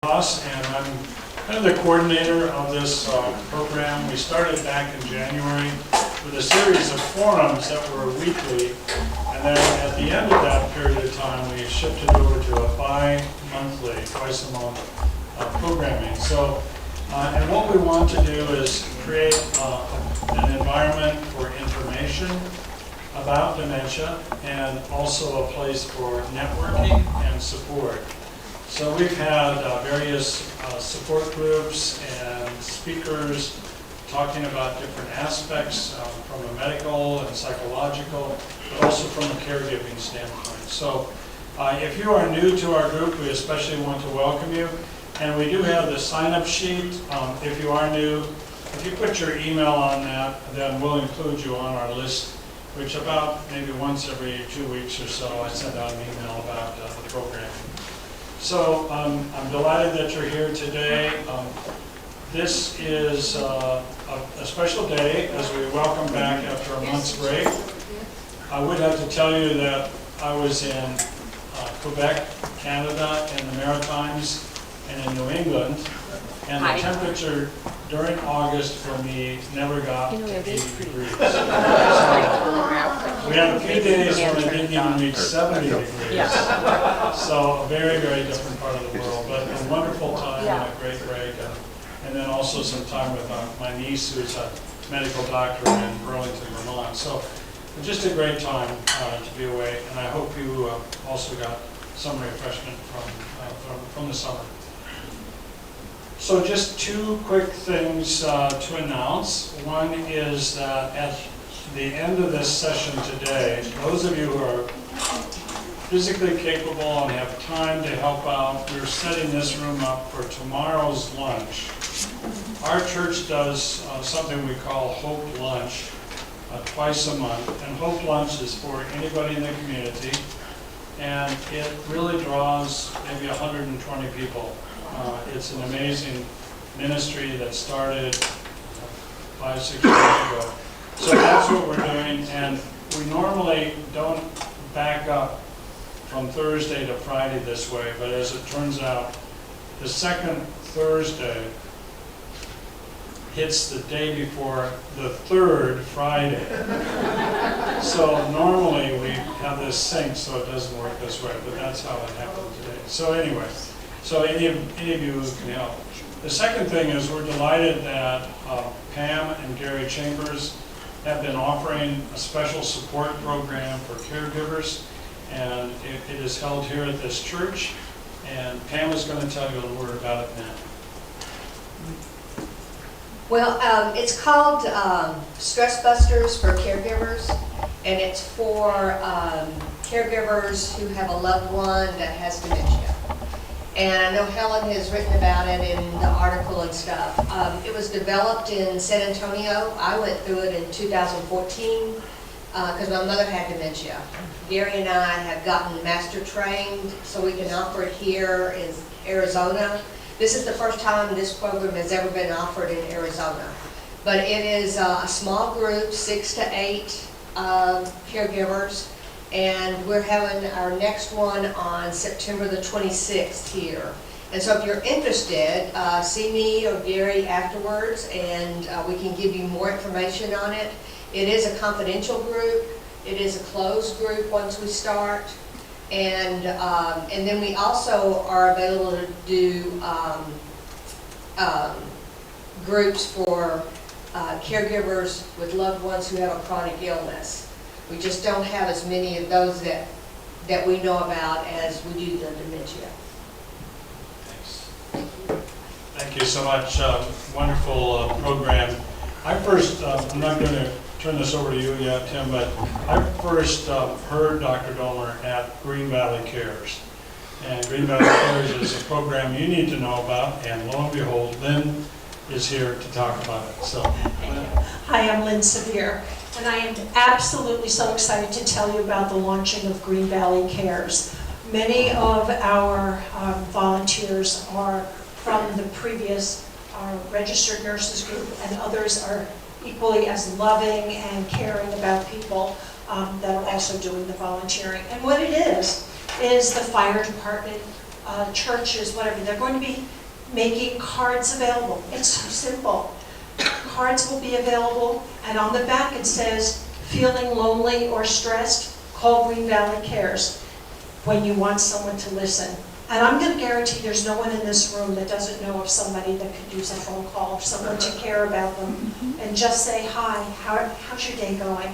Haas, and I'm kind of the coordinator of this program. We started back in January with a series of forums that were weekly, and then at the end of that period of time, we shifted over to a bi-monthly, twice-a-month programming. So, and what we want to do is create an environment for information about dementia and also a place for networking and support. So we've had various support groups and speakers talking about different aspects from a medical and psychological, but also from a caregiving standpoint. So if you are new to our group, we especially want to welcome you. And we do have the sign-up sheet. If you are new, if you put your email on that, then we'll include you on our list, which about maybe once every 2 weeks or so, I send out an email about the program. So I'm delighted that you're here today. This is a special day as we welcome back after a month's break. I would have to tell you that I was in Quebec, Canada, in the Maritimes, and in New England, and the temperature during August for me never got to 80 degrees. So we had a few days when it didn't even reach 70 degrees. So a very, very different part of the world, but a wonderful time and a great break. And then also some time with my niece, who's a medical doctor in Burlington, Vermont. So just a great time to be away, and I hope you also got some refreshment from the summer. So just two quick things to announce. One is that at the end of this session today, those of you who are physically capable and have time to help out, we're setting this room up for tomorrow's lunch. Our church does something we call Hope Lunch twice a month, and Hope Lunch is for anybody in the community, and it really draws maybe 120 people. It's an amazing ministry that started 5-6 years ago. So that's what we're doing, and we normally don't back up from Thursday to Friday this way, but as it turns out, the second Thursday hits the day before the third Friday. So normally we have this synced so it doesn't work this way, but that's how it happened today. So anyway, so any of you who can help. The second thing is we're delighted that Pam and Gary Chambers have been offering a special support program for caregivers, and it is held here at this church, and Pam is going to tell you a word about it now. Well, it's called Stress Busters for Caregivers, and it's for caregivers who have a loved one that has dementia. And I know Helen has written about it in the article and stuff. It was developed in San Antonio. I went through it in 2014 because my mother had dementia. Gary and I have gotten master trained so we can offer it here in Arizona. This is the first time this program has ever been offered in Arizona. But it is a small group, 6 to 8 caregivers, and we're having our next one on September the 26th here. And so if you're interested, see me or Gary afterwards, and we can give you more information on it. It is a confidential group. It is a closed group once we start. And then we also are available to do groups for caregivers with loved ones who have a chronic illness. We just don't have as many of those that we know about as we do the dementia. Thanks. Thank you so much. Wonderful program. I first, I'm not going to turn this over to you yet, Tim, but I first heard Dr. Dolmer at Green Valley Cares. And Green Valley Cares is a program you need to know about, and lo and behold, Lynn is here to talk about it. So, Hi, I'm Lynn Sevier, and I am absolutely so excited to tell you about the launching of Green Valley Cares. Many of our volunteers are from the previous registered nurses group, and others are equally as loving and caring about people that are also doing the volunteering. And what it is the fire department churches, whatever. They're going to be making cards available. It's so simple. Cards will be available, and on the back it says, feeling lonely or stressed, call Green Valley Cares when you want someone to listen. And I'm going to guarantee there's no one in this room that doesn't know of somebody that could use a phone call, or someone to care about them, and just say, hi, how's your day going?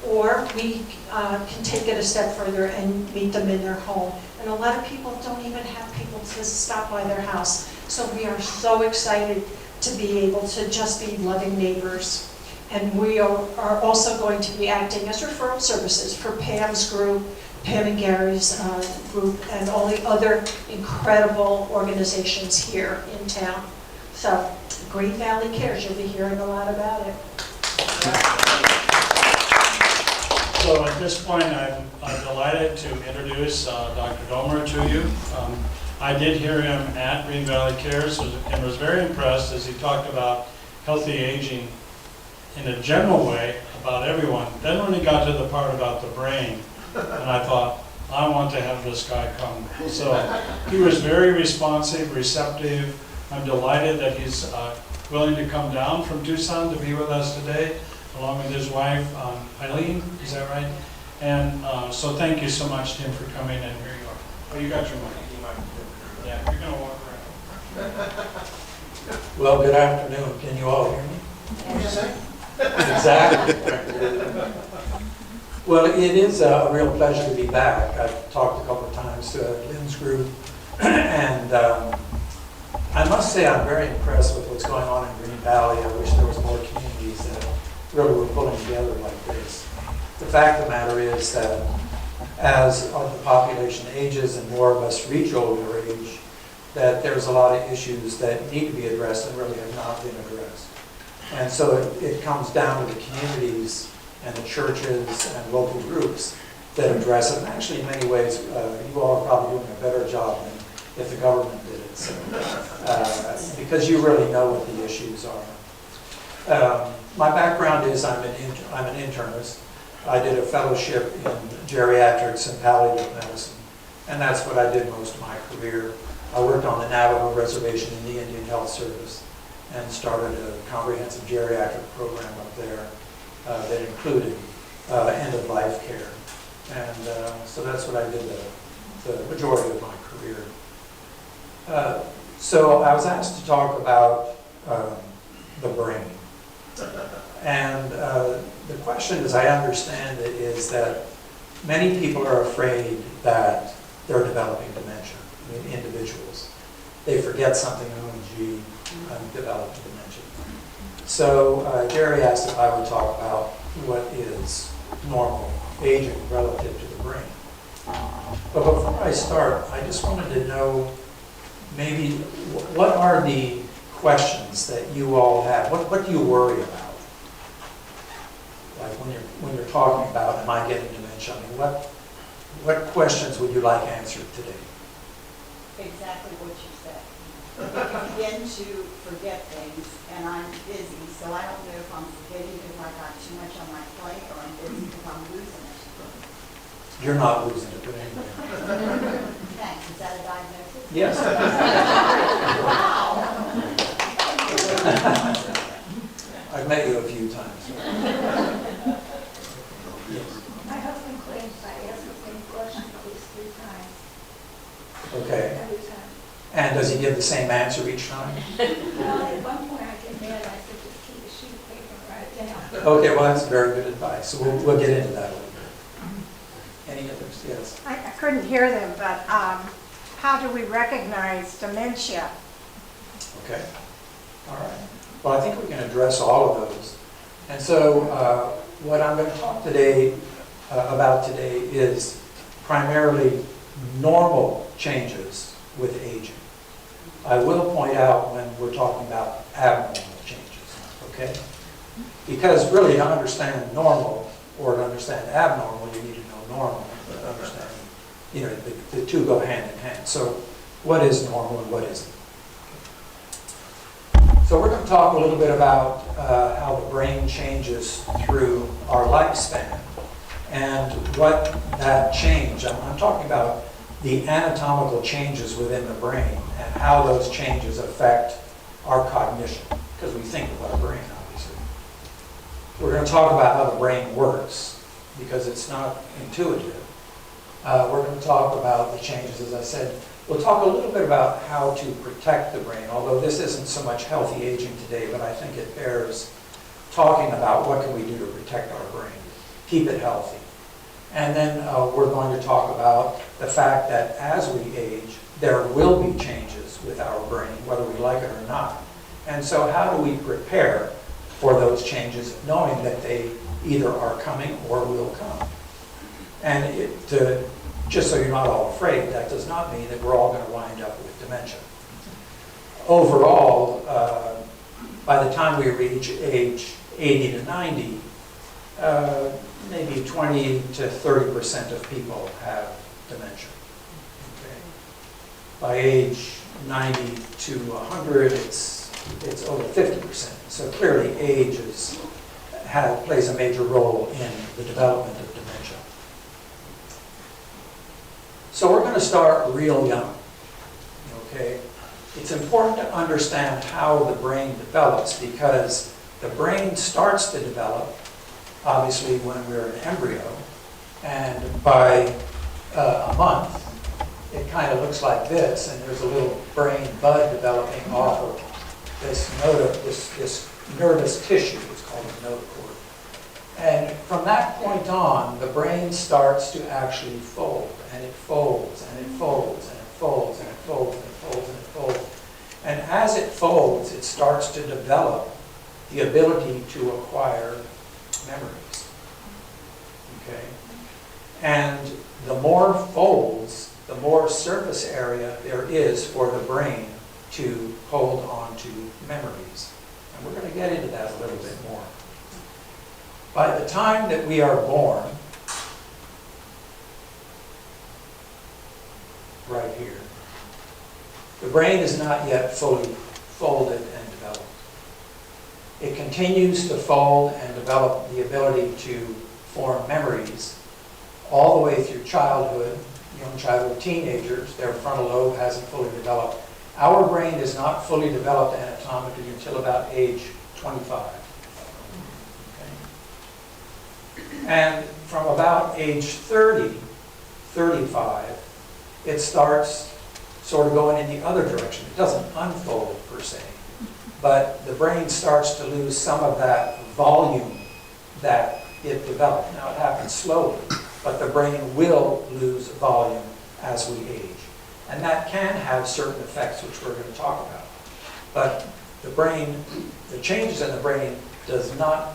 Or we can take it a step further and meet them in their home. And a lot of people don't even have people to stop by their house. So we are so excited to be able to just be loving neighbors. And we are also going to be acting as referral services for Pam's group, Pam and Gary's group, and all the other incredible organizations here in town. So, Green Valley Cares, you'll be hearing a lot about it. So at this point, I'm delighted to introduce Dr. Domer to you. I did hear him at Green Valley Cares and was very impressed as he talked about healthy aging in a general way about everyone. Then when he got to the part about the brain, and I thought, I want to have this guy come. So he was very responsive, receptive. I'm delighted that he's willing to come down from Tucson to be with us today, along with his wife, Eileen, is that right? And so thank you so much, Tim, for coming, and here you are. Oh, you got your mic. Yeah, you're going to walk around. Well, good afternoon. Can you all hear me? Exactly. Well, it is a real pleasure to be back. I've talked a couple of times to Lynn's group, and I must say I'm very impressed with what's going on in Green Valley. I wish there was more communities that really were pulling together like this. The fact of the matter is that as the population ages and more of us reach older age, that there's a lot of issues that need to be addressed and really have not been addressed. And so it comes down to the communities and the churches and local groups that address it. And actually, in many ways, you all are probably doing a better job than if the government did it. So, because you really know what the issues are. My background is I'm an internist. I did a fellowship in geriatrics and palliative medicine, and that's what I did most of my career. I worked on the Navajo Reservation in the Indian Health Service and started a comprehensive geriatric program up there that included end-of-life care. And so that's what I did the majority of my career. So I was asked to talk about the brain. And the question, as I understand it, is that many people are afraid that they're developing dementia. I mean, individuals. They forget something, oh gee, I'm developing dementia. So Jerry asked if I would talk about what is normal aging relative to the brain. But before I start, I just wanted to know maybe what are the questions that you all have? What do you worry about? Like when you're talking about, am I getting dementia? I mean, what questions would you like answered today? Exactly what you said. I begin to forget things, and I'm busy, so I don't know if I'm forgetting because I got too much on my plate, or I'm busy because I'm losing it. You're not losing it, but anyway. Thanks. Is that a diagnosis? Yes. Wow. I've met you a few times. Yes. My husband claims I ask the same question at least 3 times. Okay. Every time. And does he give the same answer each time? Well, at one point I get mad, I said, just keep a sheet of paper and write it down. Okay, well, that's very good advice. So we'll get into that a little bit. Any others? Yes. I couldn't hear them, but how do we recognize dementia? Okay. All right. Well, I think we can address all of those. And so what I'm going to talk today about today is primarily normal changes with aging. I will point out when we're talking about abnormal changes, okay? Because really to understand normal or to understand abnormal, you need to know normal to understand, you know, the two go hand in hand. So what is normal and what isn't? So we're going to talk a little bit about how the brain changes through our lifespan and what that change, I'm talking about the anatomical changes within the brain and how those changes affect our cognition, because we think of our brain, obviously. We're going to talk about how the brain works, because it's not intuitive. We're going to talk about the changes, as I said. We'll talk a little bit about how to protect the brain, although this isn't so much healthy aging today, but I think it bears talking about what can we do to protect our brain, keep it healthy. And then we're going to talk about the fact that as we age, there will be changes with our brain, whether we like it or not. And so how do we prepare for those changes, knowing that they either are coming or will come? And just so you're not all afraid, that does not mean that we're all going to wind up with dementia. Overall, by the time we reach age 80 to 90, maybe 20 to 30% of people have dementia. Okay. By age 90 to 100, it's over 50%. So clearly age plays a major role in the development of dementia. So we're going to start real young. Okay? It's important to understand how the brain develops, because the brain starts to develop obviously when we're an embryo, and by a month it kind of looks like this, and there's a little brain bud developing off of this nervous tissue. It's called the notochord. And from that point on, the brain starts to actually fold, and it folds, and it folds, and it folds, and it folds, and it folds, and it folds. And as it folds, it starts to develop the ability to acquire memories. Okay? And the more folds, the more surface area there is for the brain to hold on to memories. And we're going to get into that a little bit more. By the time that we are born, right here, the brain is not yet fully folded and developed. It continues to fold and develop the ability to form memories all the way through childhood, young childhood, teenagers. Their frontal lobe hasn't fully developed. Our brain is not fully developed anatomically until about age 25. Okay? And from about age 30, 35, it starts sort of going in the other direction. It doesn't unfold per se, but the brain starts to lose some of that volume that it developed. Now it happens slowly, but the brain will lose volume as we age. And that can have certain effects, which we're going to talk about. But the brain, the changes in the brain does not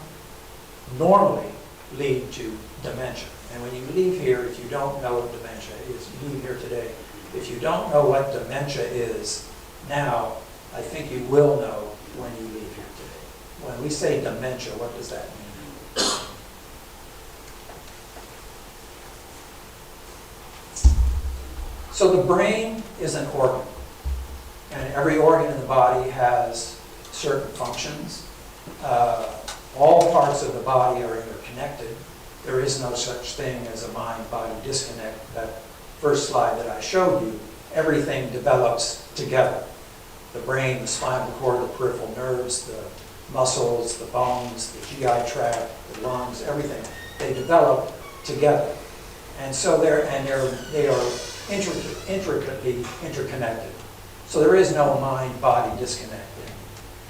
normally lead to dementia. And when you leave here, if you don't know what dementia is, you leave here today, if you don't know what dementia is now, I think you will know when you leave here today. When we say dementia, what does that mean? So the brain is an organ, and every organ in the body has certain functions. All parts of the body are interconnected. There is no such thing as a mind-body disconnect. That first slide that I showed you, everything develops together. The brain, the spinal cord, the peripheral nerves, the muscles, the bones, the GI tract, the lungs, everything, they develop together. And so they are intricately interconnected. So there is no mind-body disconnect in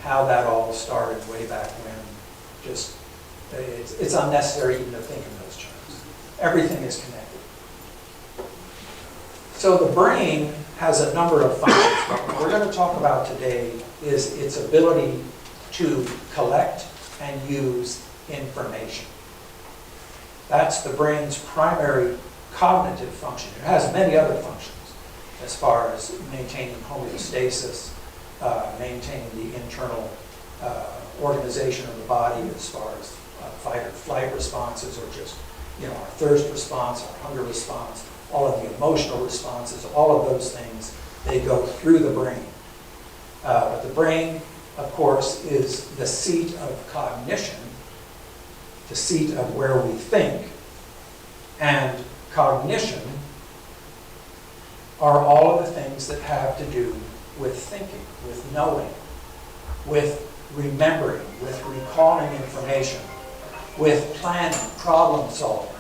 how that all started way back when. Just, it's unnecessary even to think in those terms. Everything is connected. So the brain has a number of functions, but what we're going to talk about today is its ability to collect and use information. That's the brain's primary cognitive function. It has many other functions as far as maintaining homeostasis, maintaining the internal organization of the body as far as fight or flight responses, or just, our thirst response, our hunger response, all of the emotional responses, all of those things, they go through the brain. But the brain, of course, is the seat of cognition, the seat of where we think, and cognition are all of the things that have to do with thinking, with knowing, with remembering, with recalling information, with planning, problem solving,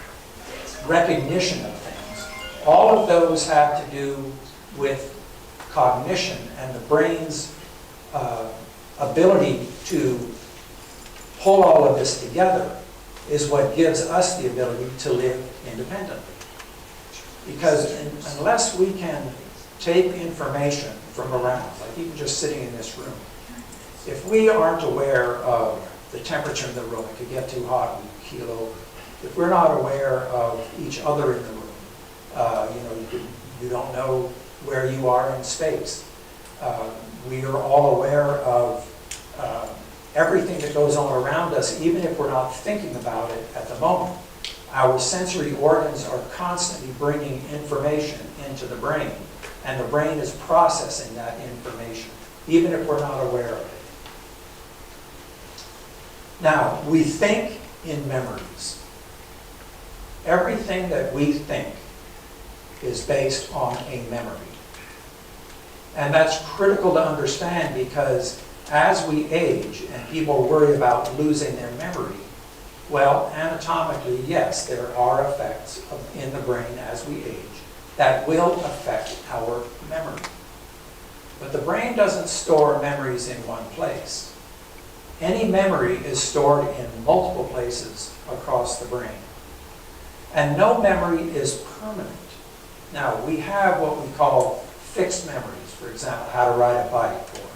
recognition of things. All of those have to do with cognition and the brain's ability to pull all of this together is what gives us the ability to live independently. Because unless we can take information from around, like even just sitting in this room, if we aren't aware of the temperature in the room, it could get too hot, we keel over. If we're not aware of each other in the room, you don't know where you are in space. We are all aware of everything that goes on around us, even if we're not thinking about it at the moment. Our sensory organs are constantly bringing information into the brain, and the brain is processing that information, even if we're not aware of it. Now, we think in memories. Everything that we think is based on a memory. And that's critical to understand because as we age and people worry about losing their memory, well, anatomically, yes, there are effects in the brain as we age that will affect our memory. But the brain doesn't store memories in one place. Any memory is stored in multiple places across the brain. And no memory is permanent. Now, we have what we call fixed memories, for example, how to ride a bike, or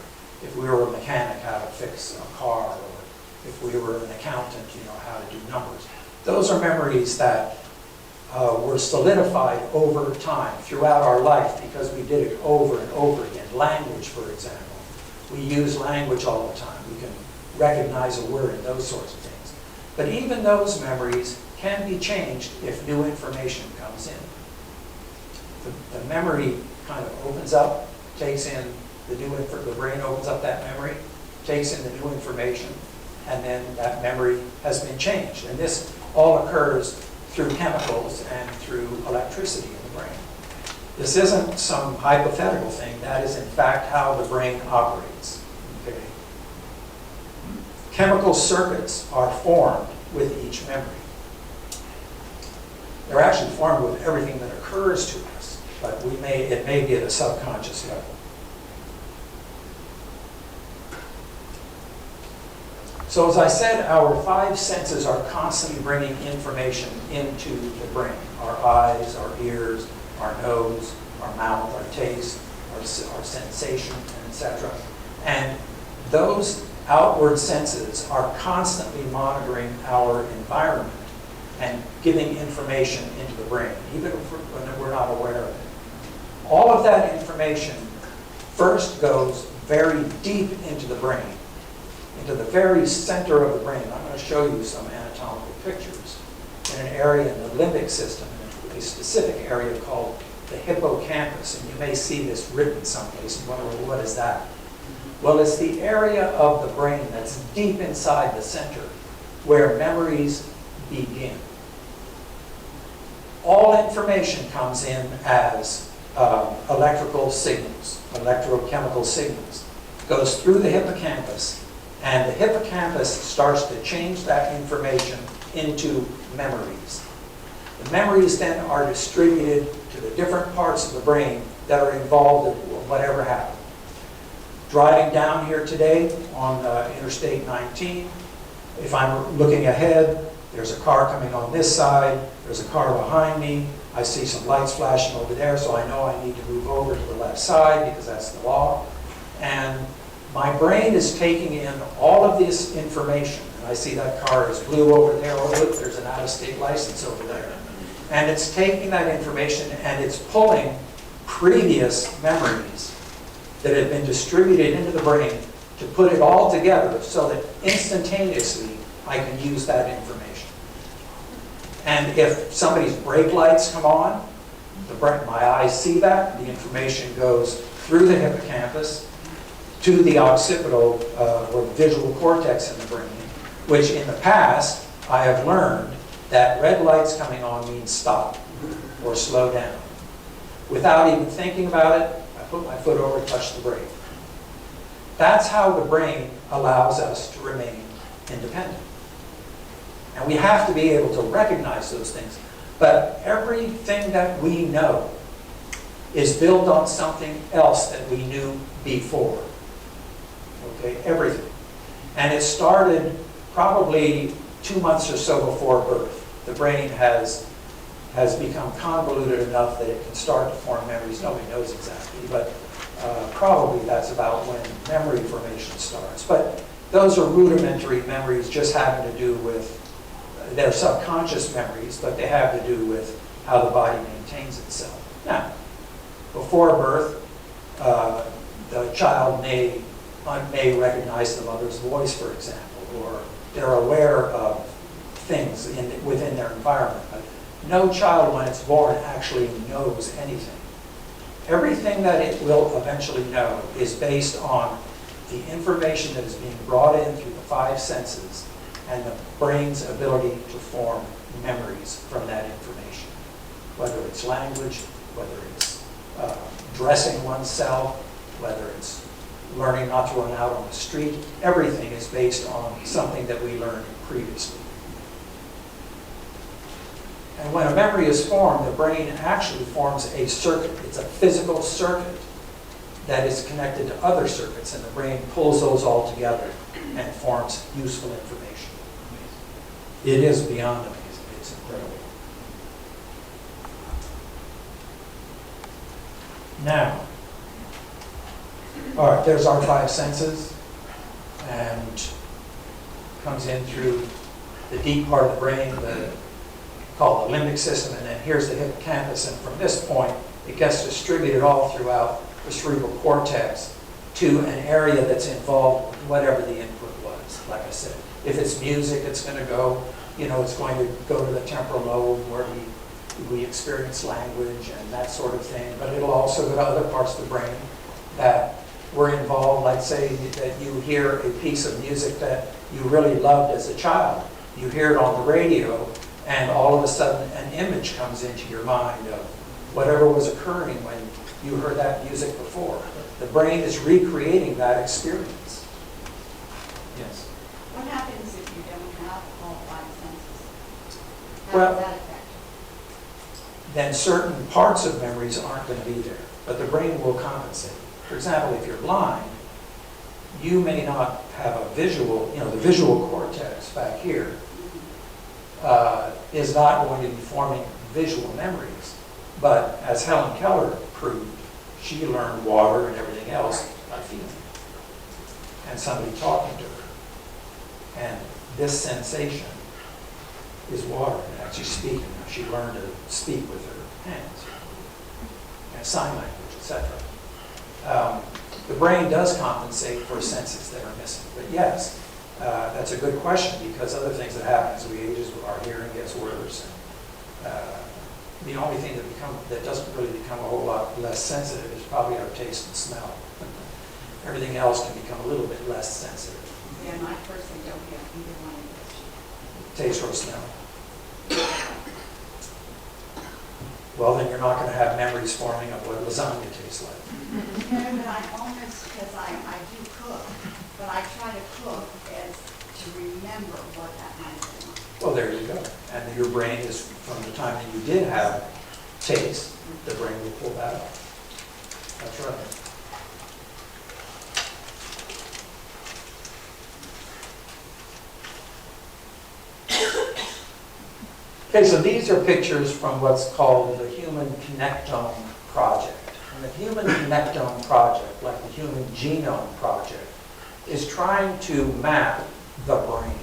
if we were a mechanic, how to fix a car, or if we were an accountant, how to do numbers. Those are memories that were solidified over time, throughout our life, because we did it over and over again. Language, for example. We use language all the time. We can recognize a word and those sorts of things. But even those memories can be changed if new information comes in. The memory kind of opens up, takes in the brain opens up that memory, takes in the new information, and then that memory has been changed. And this all occurs through chemicals and through electricity in the brain. This isn't some hypothetical thing. That is, in fact, how the brain operates. Okay. Chemical circuits are formed with each memory. They're actually formed with everything that occurs to us, but it may be at a subconscious level. So as I said, our five senses are constantly bringing information into the brain. Our eyes, our ears, our nose, our mouth, our taste, our sensation, etc. And those outward senses are constantly monitoring our environment and giving information into the brain, even when we're not aware of it. All of that information first goes very deep into the brain, into the very center of the brain. I'm going to show you some anatomical pictures in an area in the limbic system, in a specific area called the hippocampus. And you may see this written someplace and wonder, well, what is that? Well, it's the area of the brain that's deep inside the center where memories begin. All information comes in as electrical signals, electrochemical signals. Goes through the hippocampus, and the hippocampus starts to change that information into memories. The memories then are distributed to the different parts of the brain that are involved in whatever happened. Driving down here today on Interstate 19, if I'm looking ahead, there's a car coming on this side, there's a car behind me, I see some lights flashing over there, so I know I need to move over to the left side because that's the law. And my brain is taking in all of this information. And I see that car is blue over there, oh look, there's an out-of-state license over there. And it's taking that information and it's pulling previous memories that have been distributed into the brain to put it all together so that instantaneously I can use that information. And if somebody's brake lights come on, my eyes see that, the information goes through the hippocampus to the occipital or visual cortex in the brain, which in the past I have learned that red lights coming on means stop or slow down. Without even thinking about it, I put my foot over, touch the brake. That's how the brain allows us to remain independent. And we have to be able to recognize those things. But everything that we know is built on something else that we knew before. Okay, everything. And it started probably 2 months or so before birth. The brain has become convoluted enough that it can start to form memories. Nobody knows exactly, but probably that's about when memory formation starts. But those are rudimentary memories, just having to do with, they're subconscious memories, but they have to do with how the body maintains itself. Now, before birth, the child may recognize the mother's voice, for example, or they're aware of things within their environment. But no child, when it's born, actually knows anything. Everything that it will eventually know is based on the information that is being brought in through the 5 senses and the brain's ability to form memories from that information. Whether it's language, whether it's dressing oneself, whether it's learning not to run out on the street, everything is based on something that we learned previously. And when a memory is formed, the brain actually forms a circuit. It's a physical circuit that is connected to other circuits, and the brain pulls those all together and forms useful information. It is beyond amazing. It's incredible. Now, all right, there's our 5 senses, and comes in through the deep part of the brain, called the limbic system, and then here's the hippocampus, and from this point, it gets distributed all throughout the cerebral cortex to an area that's involved with whatever the input was. Like I said, if it's music, it's going to go, it's going to go to the temporal lobe where we experience language and that sort of thing, but it'll also go to other parts of the brain that were involved. Like say that you hear a piece of music that you really loved as a child. You hear it on the radio, and all of a sudden an image comes into your mind of whatever was occurring when you heard that music before. The brain is recreating that experience. Yes? What happens if you don't have all 5 senses? How Well, does that affect? Then certain parts of memories aren't going to be there, but the brain will compensate. For example, if you're blind, you may not have a visual, the visual cortex back here is not going to be forming visual memories. But as Helen Keller proved, she learned water and everything else by feeling. And somebody talking to her. And this sensation is water, and actually speaking. She learned to speak with her hands, and sign language, etc. The brain does compensate for senses that are missing. But yes, that's a good question, because other things that happen as we age is our hearing gets worse. And, the only thing that doesn't really become a whole lot less sensitive is probably our taste and smell. Everything else can become a little bit less sensitive. Yeah, my person don't have either one of those. Taste or smell. Well, then you're not going to have memories forming of what lasagna tastes like. No, but I almost, because I do cook, but I try to cook as to remember what that might have been like. Well, there you go. And your brain is, from the time that you did have taste, the brain will pull that up. That's right. Okay, so these are pictures from what's called the Human Connectome Project. And the Human Connectome Project, like the Human Genome Project, is trying to map the brain.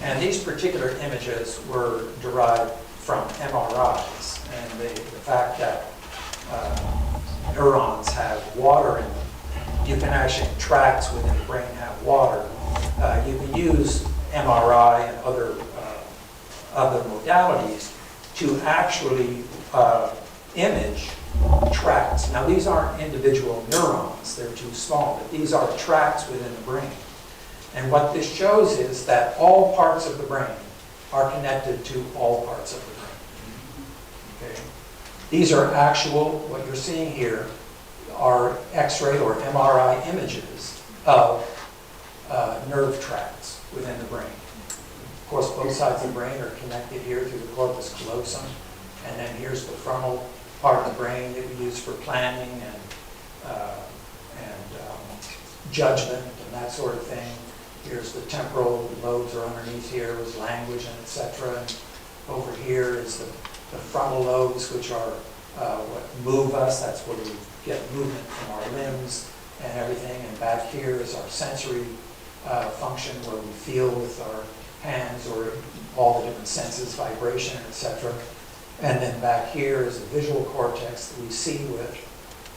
And these particular images were derived from MRIs, and the fact that neurons have water in them. You can actually, tracts within the brain have water. You can use MRI and other modalities to actually image tracts. Now, these aren't individual neurons, they're too small, but these are tracts within the brain. And what this shows is that all parts of the brain are connected to all parts of the brain. Okay? These are actual, what you're seeing here are X-ray or MRI images of nerve tracts within the brain. Of course, both sides of the brain are connected here through the corpus callosum, and then here's the frontal part of the brain that we use for planning and judgment and that sort of thing. Here's the temporal lobes are underneath here with language and etc. And over here is the frontal lobes, which are what move us. That's where we get movement from our limbs and everything. And back here is our sensory function, where we feel with our hands or all the different senses, vibration, etc. And then back here is the visual cortex that we see with.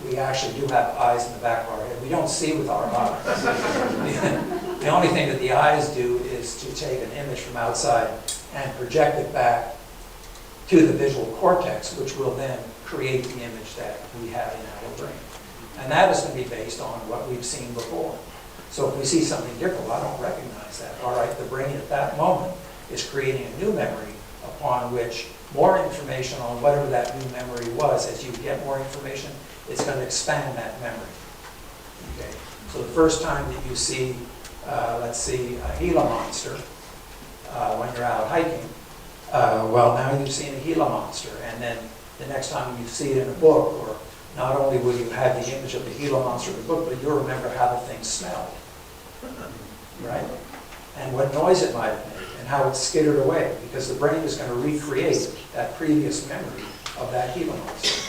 We actually do have eyes in the back of our head. We don't see with our eyes. The only thing that the eyes do is to take an image from outside and project it back to the visual cortex, which will then create the image that we have in our brain. And that is going to be based on what we've seen before. So if we see something different, well, I don't recognize that. All right, the brain at that moment is creating a new memory upon which more information on whatever that new memory was. As you get more information, it's going to expand that memory. Okay. So the first time that you see, let's see, a Gila monster when you're out hiking, well, now you've seen a Gila monster, and then the next time you see it in a book, or not only will you have the image of the Gila monster in the book, but you'll remember how the thing smelled, right? And what noise it might have made, and how it skittered away, because the brain is going to recreate that previous memory of that Gila monster.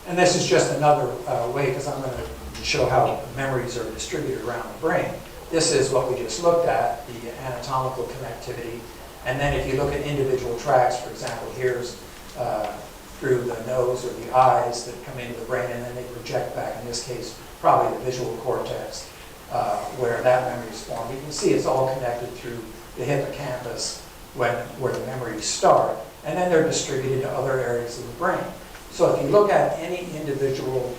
And this is just another way, because I'm going to show how memories are distributed around the brain. This is what we just looked at, the anatomical connectivity. And then if you look at individual tracts, for example, here's through the nose or the eyes that come into the brain, and then they project back, in this case, probably the visual cortex, where that memory is formed. You can see it's all connected through the hippocampus where the memories start, and then they're distributed to other areas of the brain. So if you look at any individual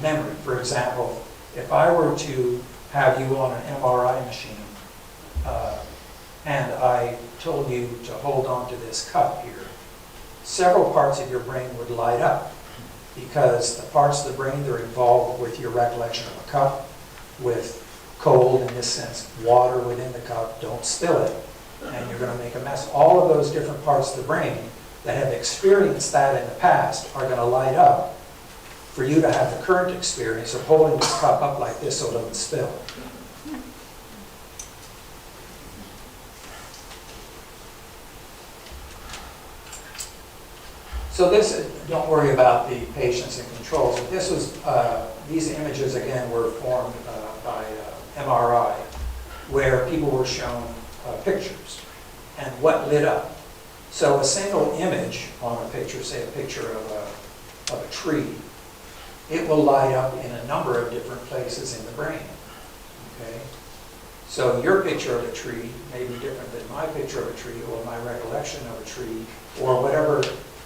memory, for example, if I were to have you on an MRI machine and I told you to hold on to this cup here, several parts of your brain would light up, because the parts of the brain that are involved with your recollection of a cup, with cold, in this sense, water within the cup, don't spill it, and you're going to make a mess. All of those different parts of the brain that have experienced that in the past are going to light up for you to have the current experience of holding this cup up like this so it doesn't spill. So this, don't worry about the patients and controls. But this was, these images again were formed by MRI, where people were shown pictures and what lit up. So a single image on a picture, say a picture of a tree, it will light up in a number of different places in the brain. Okay? So your picture of a tree may be different than my picture of a tree, or my recollection of a tree, or whatever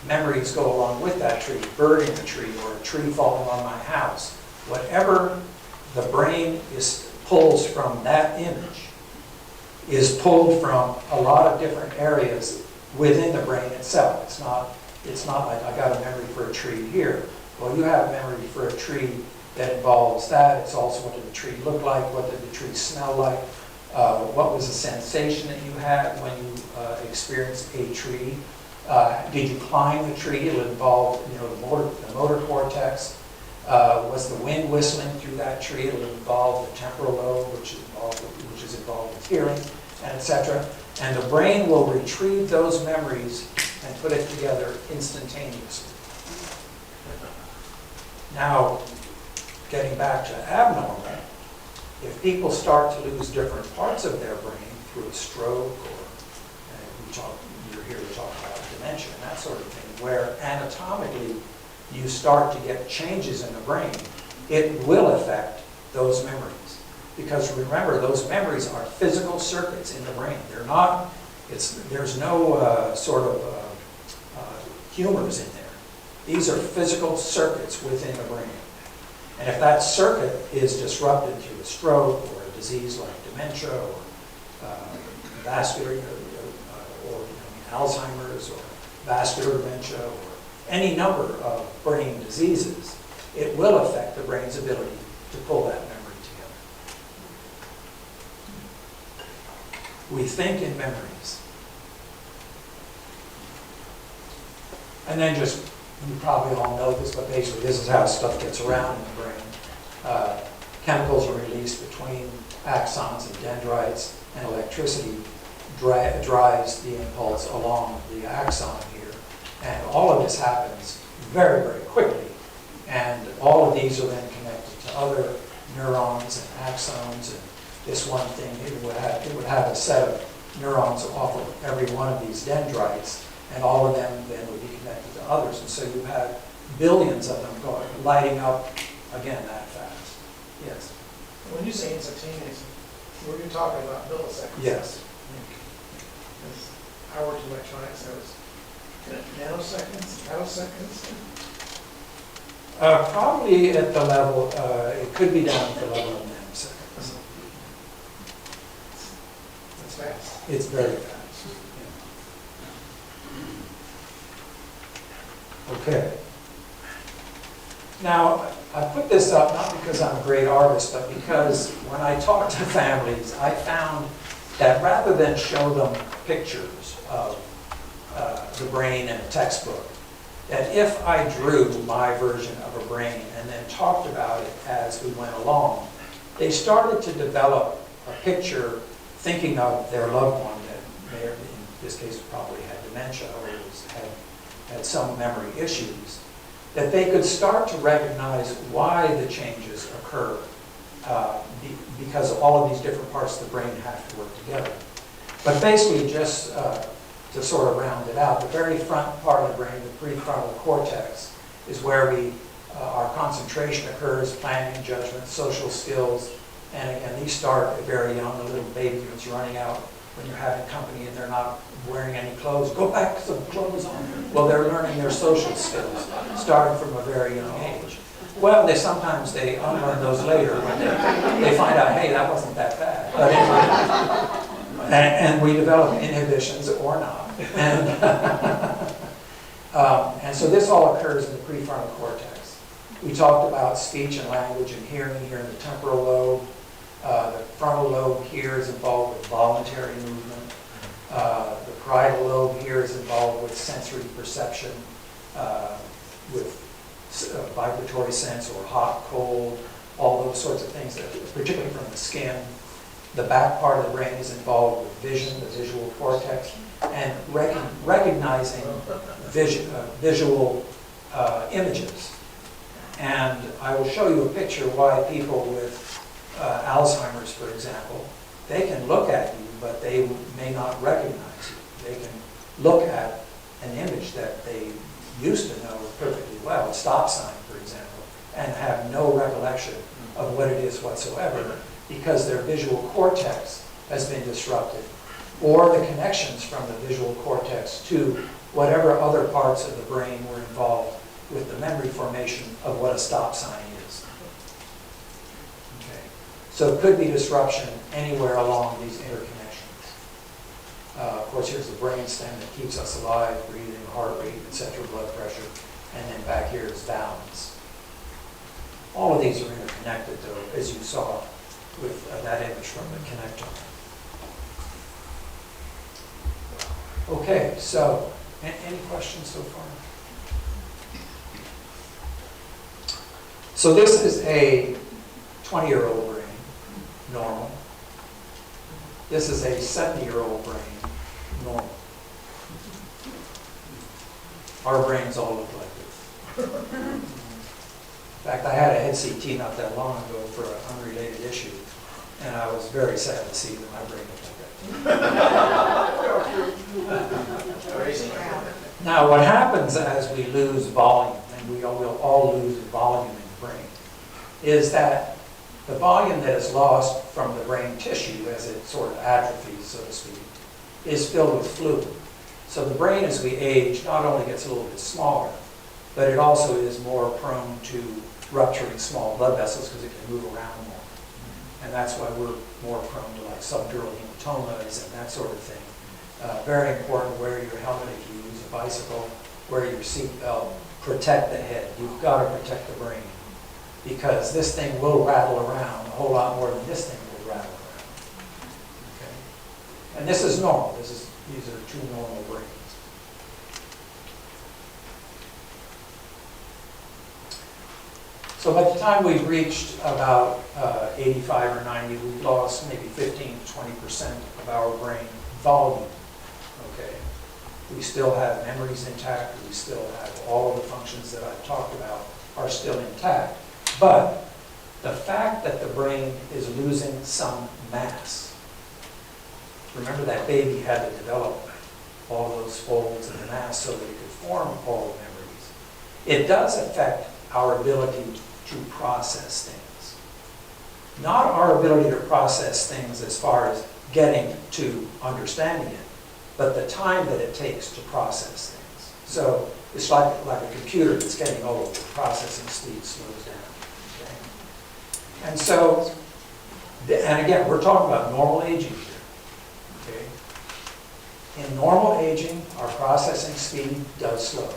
memories go along with that tree, bird in the tree, or a tree falling on my house. Whatever the brain pulls from that image is pulled from a lot of different areas within the brain itself. It's not like I got a memory for a tree here. Well, you have a memory for a tree that involves that. It's also what did the tree look like, what did the tree smell like, what was the sensation that you had when you experienced a tree. Did you climb the tree? It would involve, the motor cortex. Was the wind whistling through that tree? It would involve the temporal lobe, which is involved with hearing, and etc. And the brain will retrieve those memories and put it together instantaneously. Now, getting back to abnormal, if people start to lose different parts of their brain through a stroke, or you're here to talk about dementia and that sort of thing, where anatomically you start to get changes in the brain, it will affect those memories. Because remember, those memories are physical circuits in the brain. They're not, there's no sort of humors in there. These are physical circuits within the brain. And if that circuit is disrupted through a stroke or a disease like dementia or vascular, or Alzheimer's, or vascular dementia, or any number of brain diseases, it will affect the brain's ability to pull that memory together. We think in memories. And then just, you probably all know this, but basically this is how stuff gets around in the brain. Chemicals are released between axons and dendrites, and electricity drives the impulse along the axon here. And all of this happens very, very quickly. And all of these are then connected to other neurons and axons. And this one thing, it would have a set of neurons off of every one of these dendrites, and all of them then would be connected to others. And so you have billions of them lighting up, again, that fast. Yes? When you say instantaneous, we're talking about milliseconds. Yes. Because I worked in electronics, so it's nanoseconds. Probably at the level, it could be down at the level of nanoseconds. That's fast. It's very fast. Yeah. Okay. Now, I put this up not because I'm a great artist, but because when I talk to families, I found that rather than show them pictures of the brain in a textbook, that if I drew my version of a brain and then talked about it as we went along, they started to develop a picture thinking of their loved one that may, in this case, probably had dementia or had some memory issues, that they could start to recognize why the changes occur because all of these different parts of the brain have to work together. But basically, just to sort of round it out, the very front part of the brain, the prefrontal cortex, is where our concentration occurs, planning, judgment, social skills, and again, these start very young. A little baby that's running out when you're having company and they're not wearing any clothes. Go back to some clothes on. Well, they're learning their social skills, starting from a very young age. Well, sometimes they unlearn those later when they find out, hey, that wasn't that bad. But anyway, and we develop inhibitions or not. And so this all occurs in the prefrontal cortex. We talked about speech and language and hearing here in the temporal lobe. The frontal lobe here is involved with voluntary movement. The parietal lobe here is involved with sensory perception, with vibratory sense or hot, cold, all those sorts of things, particularly from the skin. The back part of the brain is involved with vision, the visual cortex, and recognizing visual images. And I will show you a picture why people with Alzheimer's, for example, they can look at you, but they may not recognize you. They can look at an image that they used to know perfectly well, a stop sign, for example, and have no recollection of what it is whatsoever because their visual cortex has been disrupted, or the connections from the visual cortex to whatever other parts of the brain were involved with the memory formation of what a stop sign is. Okay. So it could be disruption anywhere along these interconnections. Of course, here's the brain stem that keeps us alive, breathing, heart rate, etc., blood pressure, and then back here is balance. All of these are interconnected, though, as you saw with that image from the connectome. Okay, so any questions so far? So this is a 20-year-old brain, normal. This is a 70-year-old brain, normal. Our brains all look like this. In fact, I had a head CT not that long ago for an unrelated issue, and I was very sad to see that my brain looked like that. Now, what happens as we lose volume, and we will all lose volume in the brain, is that the volume that is lost from the brain tissue as it sort of atrophies, so to speak, is filled with fluid. So the brain, as we age, not only gets a little bit smaller, but it also is more prone to rupturing small blood vessels because it can move around more. And that's why we're more prone to like subdural hematomas and that sort of thing. Very important, wear your helmet if you use a bicycle, wear your seatbelt, protect the head. You've got to protect the brain, because this thing will rattle around a whole lot more than this thing will rattle around. Okay? And this is normal. These are two normal brains. So by the time we've reached about 85 or 90, we've lost maybe 15 to 20% of our brain volume. Okay? We still have memories intact. We still have all of the functions that I've talked about are still intact. But the fact that the brain is losing some mass, remember that baby had to develop all those folds and the mass so that it could form all the memories. It does affect our ability to process things. Not our ability to process things as far as getting to understanding it, but the time that it takes to process things. So it's like a computer that's getting old, the processing speed slows down. Okay? And so, and again, we're talking about normal aging here. Okay? In normal aging, our processing speed does slow.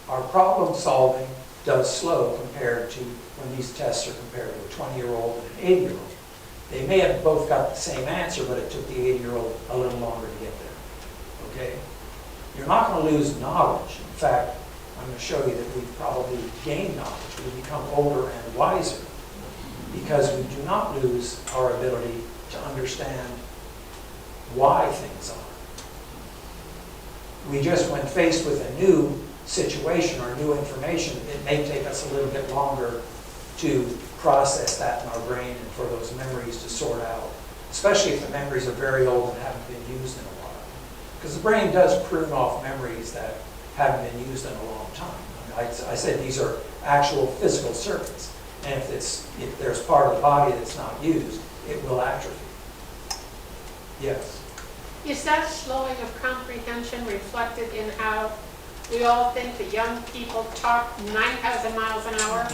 Our problem solving does slow compared to when these tests are compared to a 20-year-old and an 80-year-old. They may have both got the same answer, but it took the 80-year-old a little longer to get there. Okay? You're not going to lose knowledge. In fact, I'm going to show you that we've probably gained knowledge. We've become older and wiser because we do not lose our ability to understand why things are. We just, when faced with a new situation or new information, it may take us a little bit longer to process that in our brain and for those memories to sort out, especially if the memories are very old and haven't been used in a while. Because the brain does prune off memories that haven't been used in a long time. I said these are actual physical circuits, and if there's part of the body that's not used, it will atrophy. Yes? Is that slowing of comprehension reflected in how we all think the young people talk 9,000 miles an hour?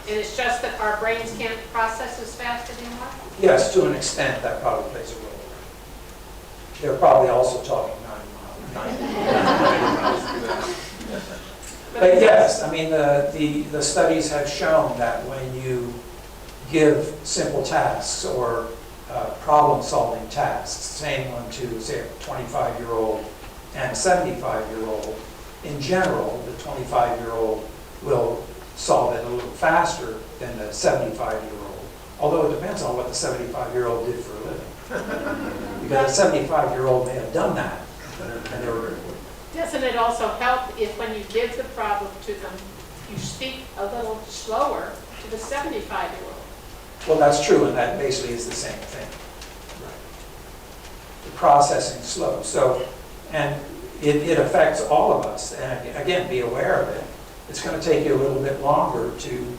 And it's just that our brains can't process as fast anymore? Yes, to an extent, that probably plays a role. They're probably also talking 90 miles. But yes, I mean, the studies have shown that when you give simple tasks or problem-solving tasks, same one to, say, a 25-year-old and a 75-year-old, in general, the 25-year-old will solve it a little faster than the 75-year-old, although it depends on what the 75-year-old did for a living. Because a 75-year-old may have done that, and they were very good. Doesn't it also help if when you give the problem to them, you speak a little slower to the 75-year-old? Well, that's true, and that basically is the same thing. Right. The processing slow. So, and it affects all of us. And again, be aware of it. It's going to take you a little bit longer to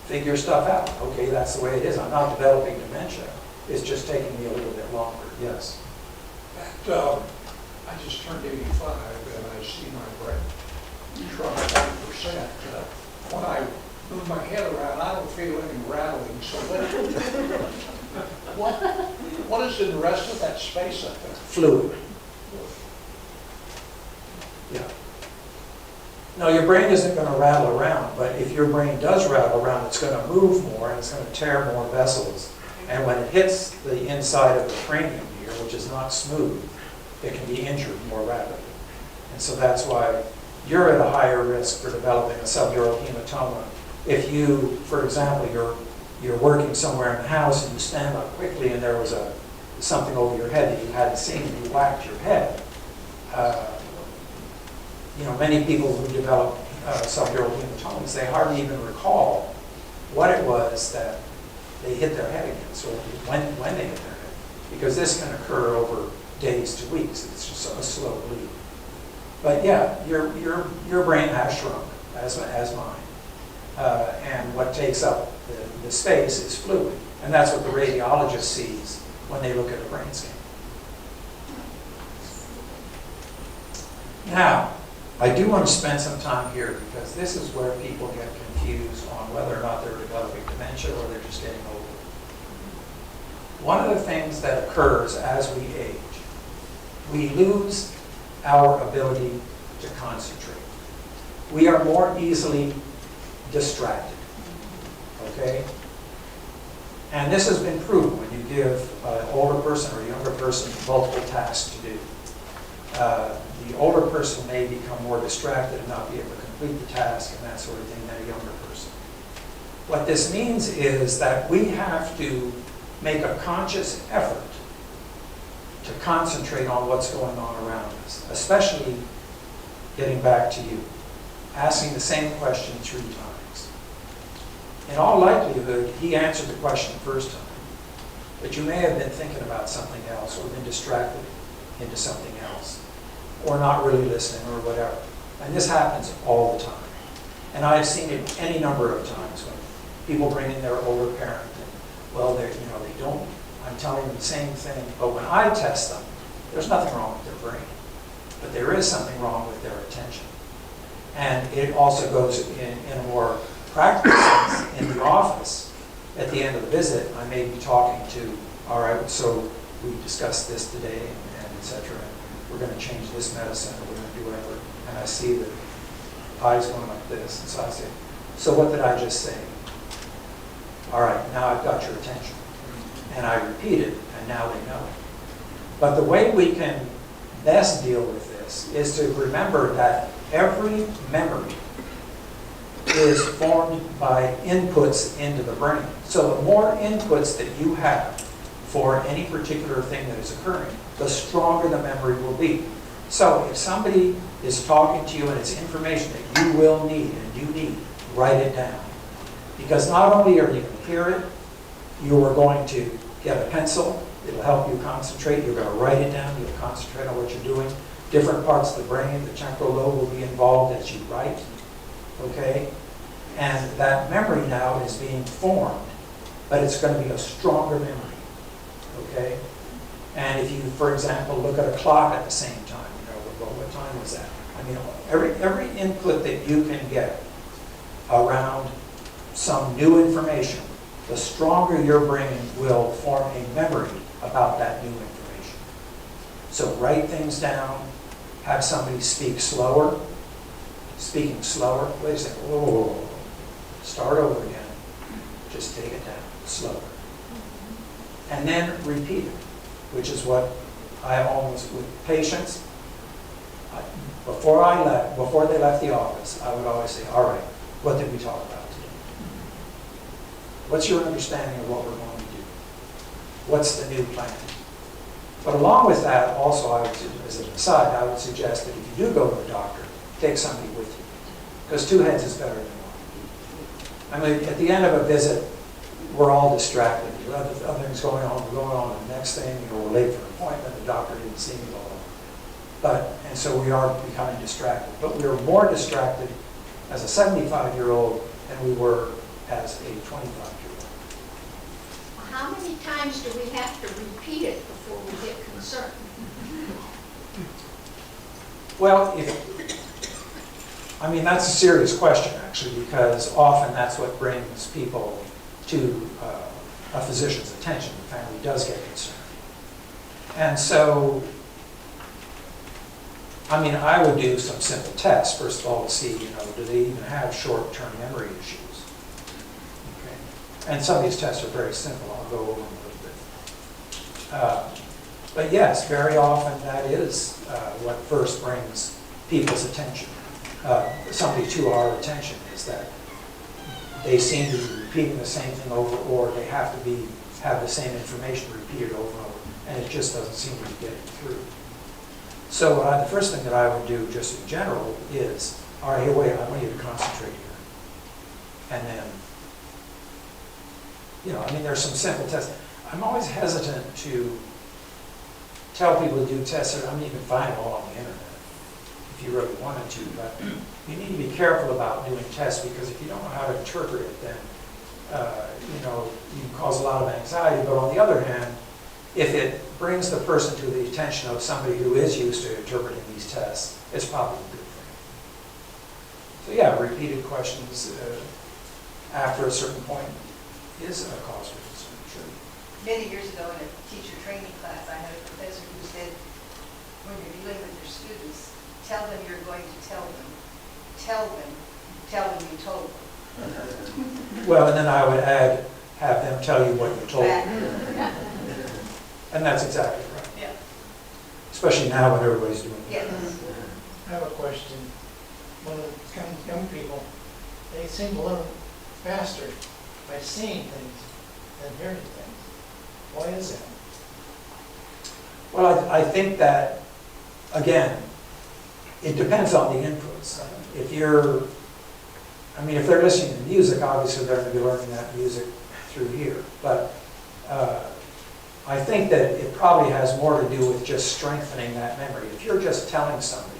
figure stuff out. Okay, that's the way it is. I'm not developing dementia. It's just taking me a little bit longer. Yes? I just turned 85 and I see my brain shrunk 20%. When I move my head around, I don't feel any rattling. So what is in the rest of that space up there? Fluid. Yeah. No, your brain isn't going to rattle around, but if your brain does rattle around, it's going to move more and it's going to tear more vessels. And when it hits the inside of the cranium here, which is not smooth, it can be injured more rapidly. And so that's why you're at a higher risk for developing a subdural hematoma. If you, for example, you're working somewhere in the house and you stand up quickly and there was something over your head that you hadn't seen and you whacked your head. Many people who develop subdural hematomas, they hardly even recall what it was that they hit their head against, or when they hit their head, because this can occur over days to weeks. It's just a slow bleed. But yeah, your brain has shrunk, as mine, and what takes up the space is fluid, and that's what the radiologist sees when they look at a brain scan. Now, I do want to spend some time here because this is where people get confused on whether or not they're developing dementia or they're just getting older. One of the things that occurs as we age, we lose our ability to concentrate. We are more easily distracted, okay? And this has been proven when you give an older person or a younger person multiple tasks to do. The older person may become more distracted and not be able to complete the task and that sort of thing than a younger person. What this means is that we have to make a conscious effort to concentrate on what's going on around us, especially getting back to you, asking the same question 3 times. In all likelihood, he answered the question the first time, but you may have been thinking about something else or been distracted into something else, or not really listening or whatever. And this happens all the time. And I've seen it any number of times when people bring in their older parent and, well, they don't, I'm telling them the same thing, but when I test them, there's nothing wrong with their brain, but there is something wrong with their attention. And it also goes in a more practical sense. In the office, at the end of the visit, I may be talking to, all right, so we discussed this today, and et cetera, and we're going to change this medicine, or we're going to do whatever, and I see the eyes going like this, and so I say, so what did I just say? All right, now I've got your attention. And I repeat it, and now they know it. But the way we can best deal with this is to remember that every memory is formed by inputs into the brain. So the more inputs that you have for any particular thing that is occurring, the stronger the memory will be. So if somebody is talking to you and it's information that you will need and you need, write it down. Because not only are you going to hear it, you are going to get a pencil. It'll help you concentrate. You're going to write it down. You'll concentrate on what you're doing. Different parts of the brain, the temporal lobe will be involved as you write. Okay? And that memory now is being formed, but it's going to be a stronger memory. Okay? And if you, for example, look at a clock at the same time, well, what time was that? I mean, every input that you can get around some new information, the stronger your brain will form a memory about that new information. So write things down, have somebody speak slower, speaking slower. Wait a second, whoa, start over again. Just take it down, slower. And then repeat it, which is what I almost, with patients, before they left the office, I would always say, all right, what did we talk about today? What's your understanding of what we're going to do? What's the new plan? But along with that, also, as an aside, I would suggest that if you do go to the doctor, take somebody with you. Because 2 heads is better than 1. I mean, at the end of a visit, we're all distracted. Other things going on, we're going on to the next thing, we're late for an appointment, the doctor didn't see me, and so we are becoming distracted. But we are more distracted as a 75-year-old than we were as a 25-year-old. How many times do we have to repeat it before we get concerned? Well, that's a serious question, actually, because often that's what brings people to a physician's attention. The family does get concerned. And so, I would do some simple tests, first of all, to see, do they even have short-term memory issues? Okay. And some of these tests are very simple. I'll go over them a little bit. But yes, very often that is what first brings people's attention. Somebody to our attention is that they seem to be repeating the same thing over, or they have the same information repeated over and over, and it just doesn't seem to be getting through. So the first thing that I would do, just in general, is, all right, here, wait, I want you to concentrate here. And then, there's some simple tests. I'm always hesitant to tell people to do tests. You can find them all on the internet if you really wanted to, but you need to be careful about doing tests, because if you don't know how to interpret it, then you can cause a lot of anxiety. But on the other hand, if it brings the person to the attention of somebody who is used to interpreting these tests, it's probably a good thing. So yeah, repeated questions after a certain point is a cause for concern, sure. Many years ago in a teacher training class, I had a professor who said, when you're dealing with your students, tell them you're going to tell them. Tell them you told them. Well, and then I would add, have them tell you what you told them. And that's exactly right. Yeah. Especially now when everybody's doing it. Yes. I have a question. When it comes to young people, they seem to learn faster by seeing things than hearing things. Why is that? Well, I think that, again, it depends on the inputs. If they're listening to music, obviously they're going to be learning that music through here. But I think that it probably has more to do with just strengthening that memory. If you're just telling somebody,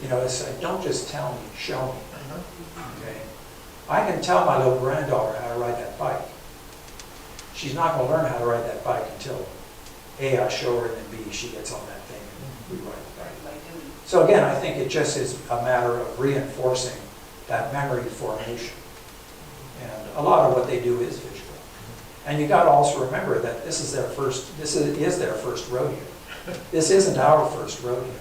it's like, don't just tell me, show me. Okay? I can tell my little granddaughter how to ride that bike. She's not going to learn how to ride that bike until A, I show her, and then B, she gets on that thing and we ride the bike. So again, I think it just is a matter of reinforcing that memory formation. And a lot of what they do is visual. And you got to also remember that this is their first rodeo. This isn't our first rodeo.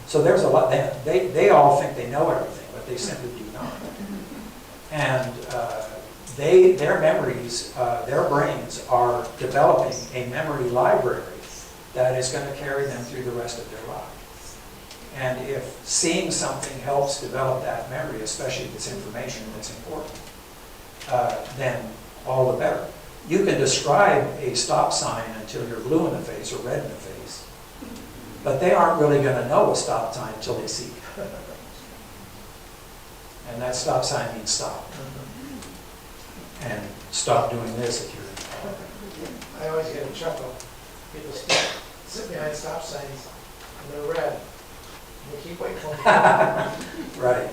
So there's a lot, they all think they know everything, but they simply do not. And their memories, their brains are developing a memory library that is going to carry them through the rest of their lives. And if seeing something helps develop that memory, especially if it's information that's important, then all the better. You can describe a stop sign until you're blue in the face or red in the face, but they aren't really going to know a stop sign until they see it. And that stop sign means stop. And stop doing this if you're in the car. I always get a chuckle. People sit behind stop signs and they're red. And they keep waiting for them. Right.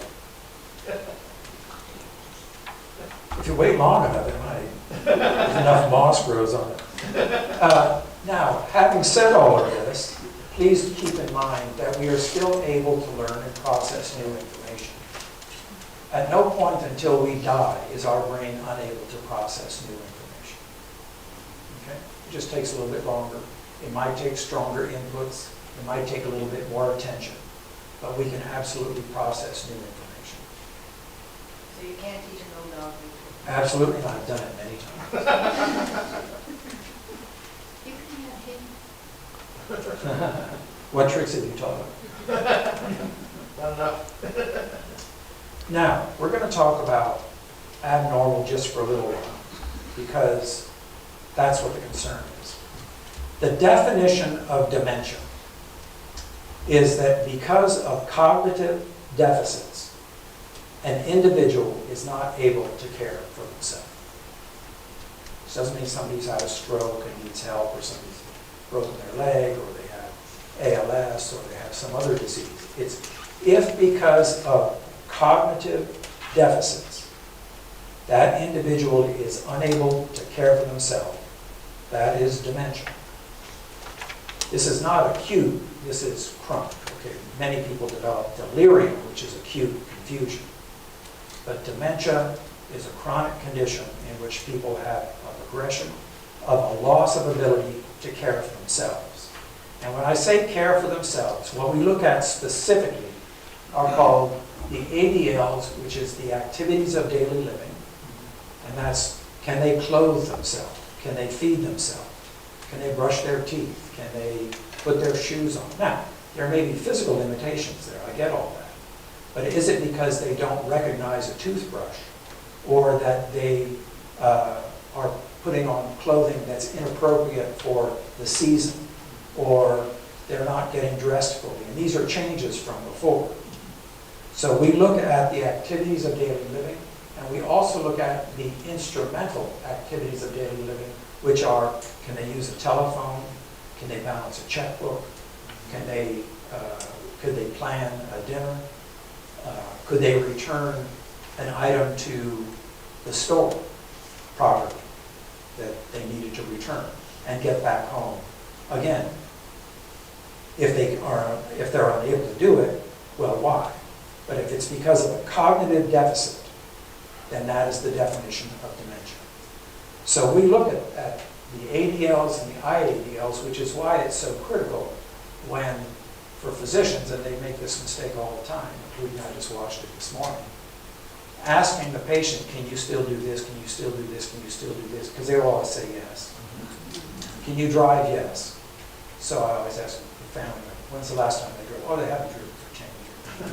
If you wait long enough, it might. If enough moss grows on it. Now, having said all of this, please keep in mind that we are still able to learn and process new information. At no point until we die is our brain unable to process new information. Okay? It just takes a little bit longer. It might take stronger inputs. It might take a little bit more attention. But we can absolutely process new information. So you can't teach an old dog. Absolutely, and I've done it many times. You can have him. What tricks have you taught him? Not enough. Now, we're going to talk about abnormal just for a little while, because that's what the concern is. The definition of dementia is that because of cognitive deficits, an individual is not able to care for themselves. This doesn't mean somebody's had a stroke and needs help, or somebody's broken their leg, or they have ALS, or they have some other disease. It's if because of cognitive deficits, that individual is unable to care for themselves, that is dementia. This is not acute, this is chronic. Okay? Many people develop delirium, which is acute confusion. But dementia is a chronic condition in which people have a progression of a loss of ability to care for themselves. And when I say care for themselves, what we look at specifically are called the ADLs, which is the activities of daily living. And that's, can they clothe themselves? Can they feed themselves? Can they brush their teeth? Can they put their shoes on? Now, there may be physical limitations there, I get all that. But is it because they don't recognize a toothbrush, or that they are putting on clothing that's inappropriate for the season, or they're not getting dressed fully? And these are changes from before. So we look at the activities of daily living, and we also look at the instrumental activities of daily living, which are, can they use a telephone? Can they balance a checkbook? Can they, could they plan a dinner? Could they return an item to the store properly that they needed to return and get back home? Again, if they're unable to do it, well, why? But if it's because of a cognitive deficit, then that is the definition of dementia. So we look at the ADLs and the IADLs, which is why it's so critical when, for physicians, and they make this mistake all the time, including I just watched it this morning, asking the patient, can you still do this, can you still do this, can you still do this? Because they will always say yes. Can you drive? Yes. So I always ask the family, when's the last time they drove? Oh, they haven't driven for 10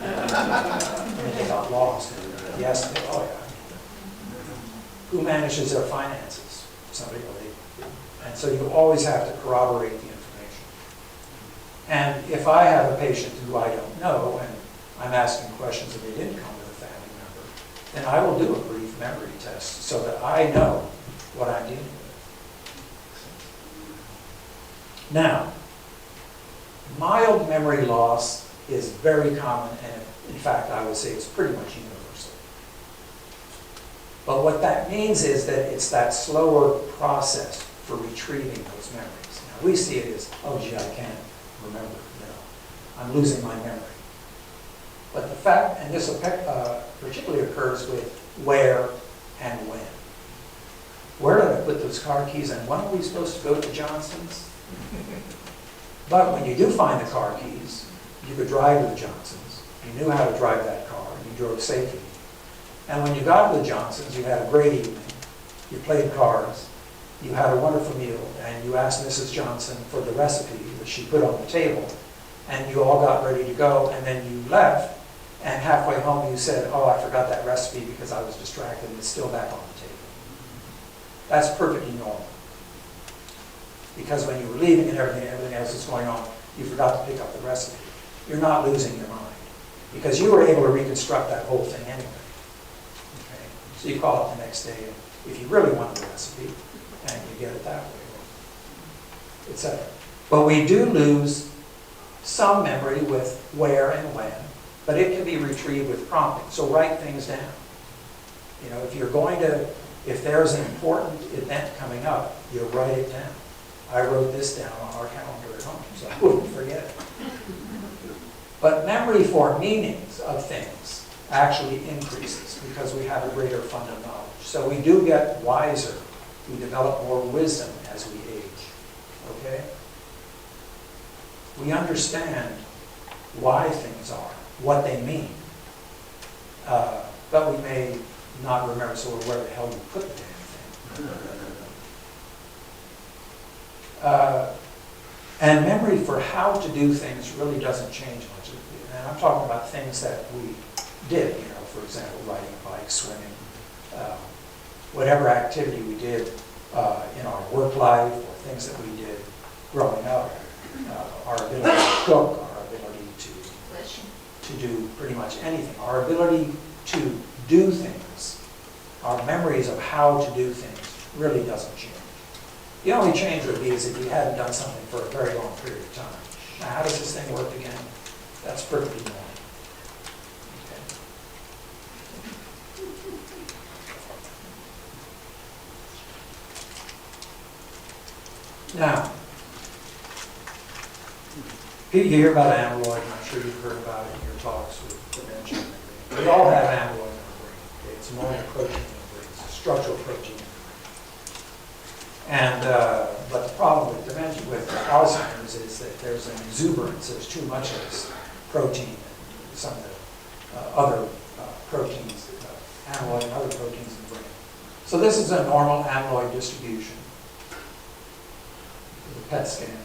years. I mean, they got lost. Yes, they, oh yeah. Who manages their finances? Somebody, or they, and so you always have to corroborate the information. And if I have a patient who I don't know, and I'm asking questions and they didn't come with a family member, then I will do a brief memory test so that I know what I'm dealing with. Now, mild memory loss is very common, and in fact, I would say it's pretty much universal. But what that means is that it's that slower process for retrieving those memories. Now, we see it as, oh gee, I can't remember, I'm losing my memory. But the fact, and this particularly occurs with where and when. Where did I put those car keys, and when are we supposed to go to Johnson's? But when you do find the car keys, you could drive to the Johnsons. You knew how to drive that car, and you drove safely. And when you got to the Johnsons, you had a great evening. You played cards. You had a wonderful meal, and you asked Mrs. Johnson for the recipe that she put on the table, and you all got ready to go, and then you left, and halfway home you said, oh, I forgot that recipe because I was distracted, and it's still back on the table. That's perfectly normal. Because when you were leaving and everything else is going on, you forgot to pick up the recipe. You're not losing your mind, because you were able to reconstruct that whole thing anyway. Okay? So you call it the next day, if you really want the recipe, and you get it that way, etc. But we do lose some memory with where and when, but it can be retrieved with prompting. So write things down. You know, if you're going to, if there's an important event coming up, you write it down. I wrote this down on our calendar at home, so I wouldn't forget it. But memory for meanings of things actually increases because we have a greater fund of knowledge. So we do get wiser. We develop more wisdom as we age. Okay? We understand why things are, what they mean. But we may not remember, so where the hell you put the damn thing. And memory for how to do things really doesn't change much. And I'm talking about things that we did, you know, for example, riding a bike, swimming, whatever activity we did in our work life or things that we did growing up, our ability to cook, our ability to do pretty much anything, our ability to do things, our memories of how to do things really doesn't change. The only change would be is if you hadn't done something for a very long period of time. Now, how does this thing work again? That's perfectly normal. Okay. Now, you hear about amyloid, and I'm sure you've heard about it in your talks with dementia. We all have amyloid in our brain. Okay? It's a normal protein in the brain. It's a structural protein. And, but the problem with dementia, with Alzheimer's, is that there's an exuberance. There's too much of this protein and some of the other proteins, amyloid and other proteins in the brain. So this is a normal amyloid distribution, the PET scan.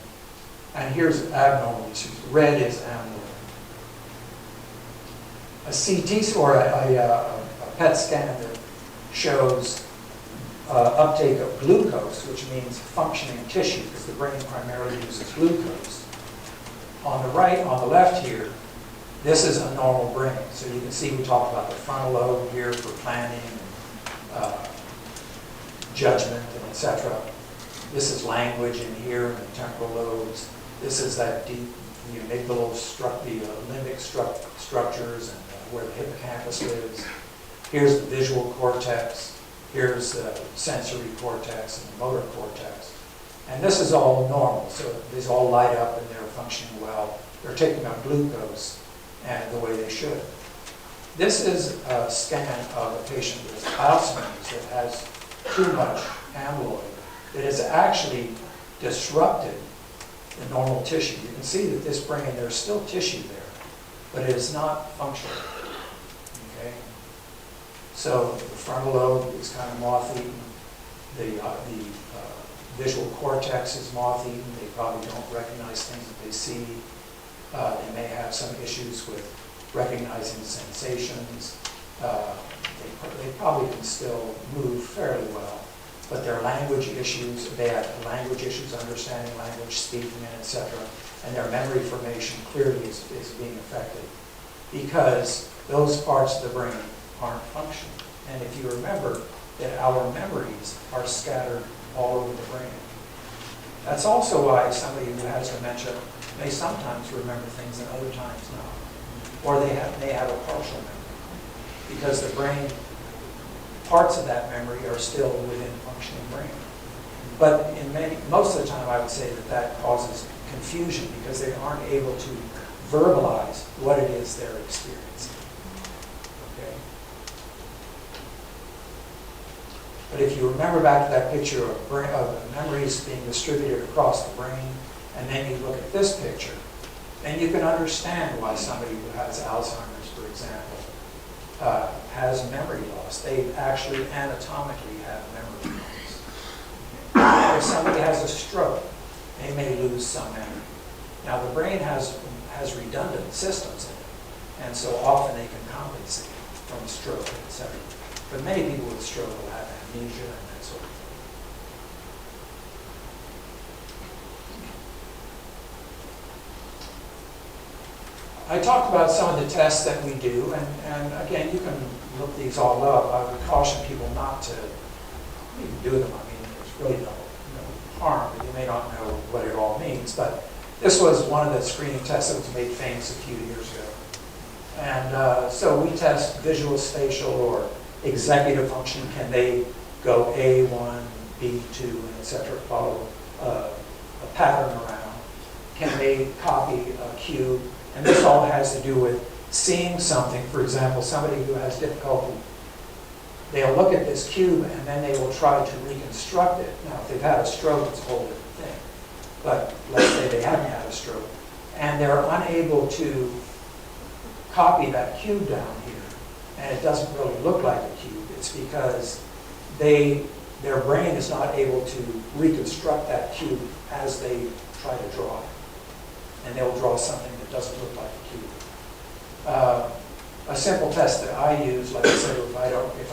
And here's abnormal distribution. Red is amyloid. A CT or a PET scan that shows uptake of glucose, which means functioning tissue, because the brain primarily uses glucose. On the right, on the left here, this is a normal brain. So you can see we talked about the frontal lobe here for planning, and, judgment, and etc. This is language in here, and the temporal lobes. This is that deep, the amygdala, the limbic structures, and where the hippocampus lives. Here's the visual cortex. Here's the sensory cortex and the motor cortex. And this is all normal, so these all light up and they're functioning well. They're taking up glucose and the way they should. This is a scan of a patient with Alzheimer's that has too much amyloid that has actually disrupted the normal tissue. You can see that this brain, there's still tissue there, but it is not functional. Okay? So the frontal lobe is kind of moth-eaten. The visual cortex is moth-eaten. They probably don't recognize things that they see. They may have some issues with recognizing sensations. They probably can still move fairly well, but their language issues, they have language issues, understanding language, speaking, and etc. And their memory formation clearly is being affected because those parts of the brain aren't functioning. And if you remember that our memories are scattered all over the brain. That's also why somebody who has dementia may sometimes remember things and other times not. Or they may have a partial memory because the brain, parts of that memory are still within functioning brain. But most of the time I would say that causes confusion because they aren't able to verbalize what it is they're experiencing. Okay? But if you remember back to that picture of memories being distributed across the brain, and then you look at this picture, then you can understand why somebody who has Alzheimer's, for example, has memory loss. They actually anatomically have memory loss. If somebody has a stroke, they may lose some memory. Now the brain has redundant systems in it, and so often they can compensate from a stroke, etc. But many people with stroke will have amnesia and that sort of thing. I talked about some of the tests that we do, and again, you can look these all up. I would caution people not to even do them. I mean, there's really no harm, but you may not know what it all means. But this was one of the screening tests that was made famous a few years ago. And so we test visual, spatial, or executive function. Can they go A1, B2, and etc., follow a pattern around? Can they copy a cue? And this all has to do with seeing something. For example, somebody who has difficulty, they'll look at this cube and then they will try to reconstruct it. Now, if they've had a stroke, it's a whole different thing. But let's say they haven't had a stroke, and they're unable to copy that cube down here, and it doesn't really look like a cube. It's because their brain is not able to reconstruct that cube as they try to draw it. And they'll draw something that doesn't look like a cube. A simple test that I use, like I said, if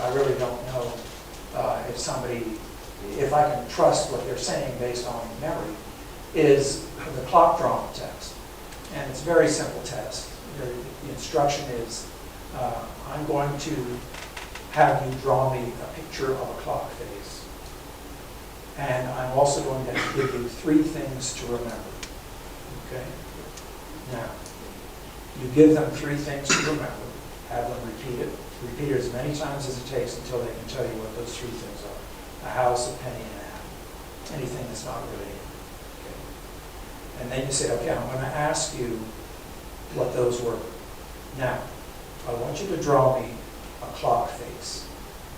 I really don't know if I can trust what they're saying based on memory, is the clock drawing test. And it's a very simple test. The instruction is, I'm going to have you draw me a picture of a clock face. And I'm also going to give you 3 things to remember. Okay? Now, you give them 3 things to remember, have them repeat it as many times as it takes until they can tell you what those 3 things are. A house, a penny, and a hat. Anything that's not related. Okay. And then you say, okay, I'm going to ask you what those were. Now, I want you to draw me a clock face.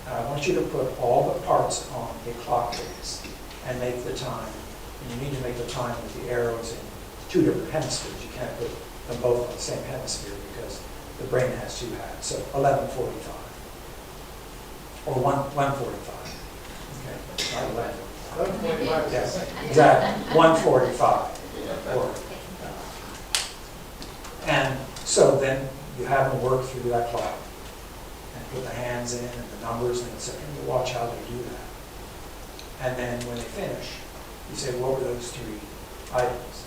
And I want you to put all the parts on a clock face and make the time. And you need to make the time with the arrows in 2 different hemispheres. You can't put them both on the same hemisphere because the brain has 2 halves. So 11:45 or 1:45. Okay, not 11. 11:45. Yes, exactly. 1:45. And so then you have them work through that clock and put the hands in and the numbers and etc. And you watch how they do that. And then when they finish, you say, what were those 3 items?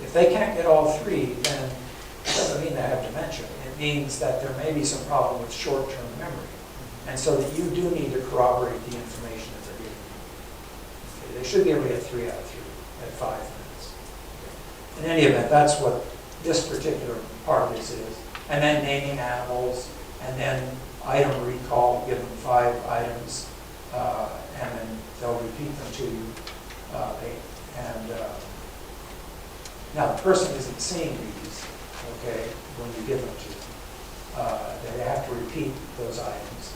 If they can't get all 3, then it doesn't mean they have dementia. It means that there may be some problem with short-term memory. And so that you do need to corroborate the information that they're giving you. Okay, they should be able to get 3 out of 3 at 5 minutes. Okay. In any event, that's what this particular part of this is. And then naming animals, and then item recall, give them 5 items, and then they'll repeat them to you. Now the person isn't seeing these, okay, when you give them to them. They have to repeat those items.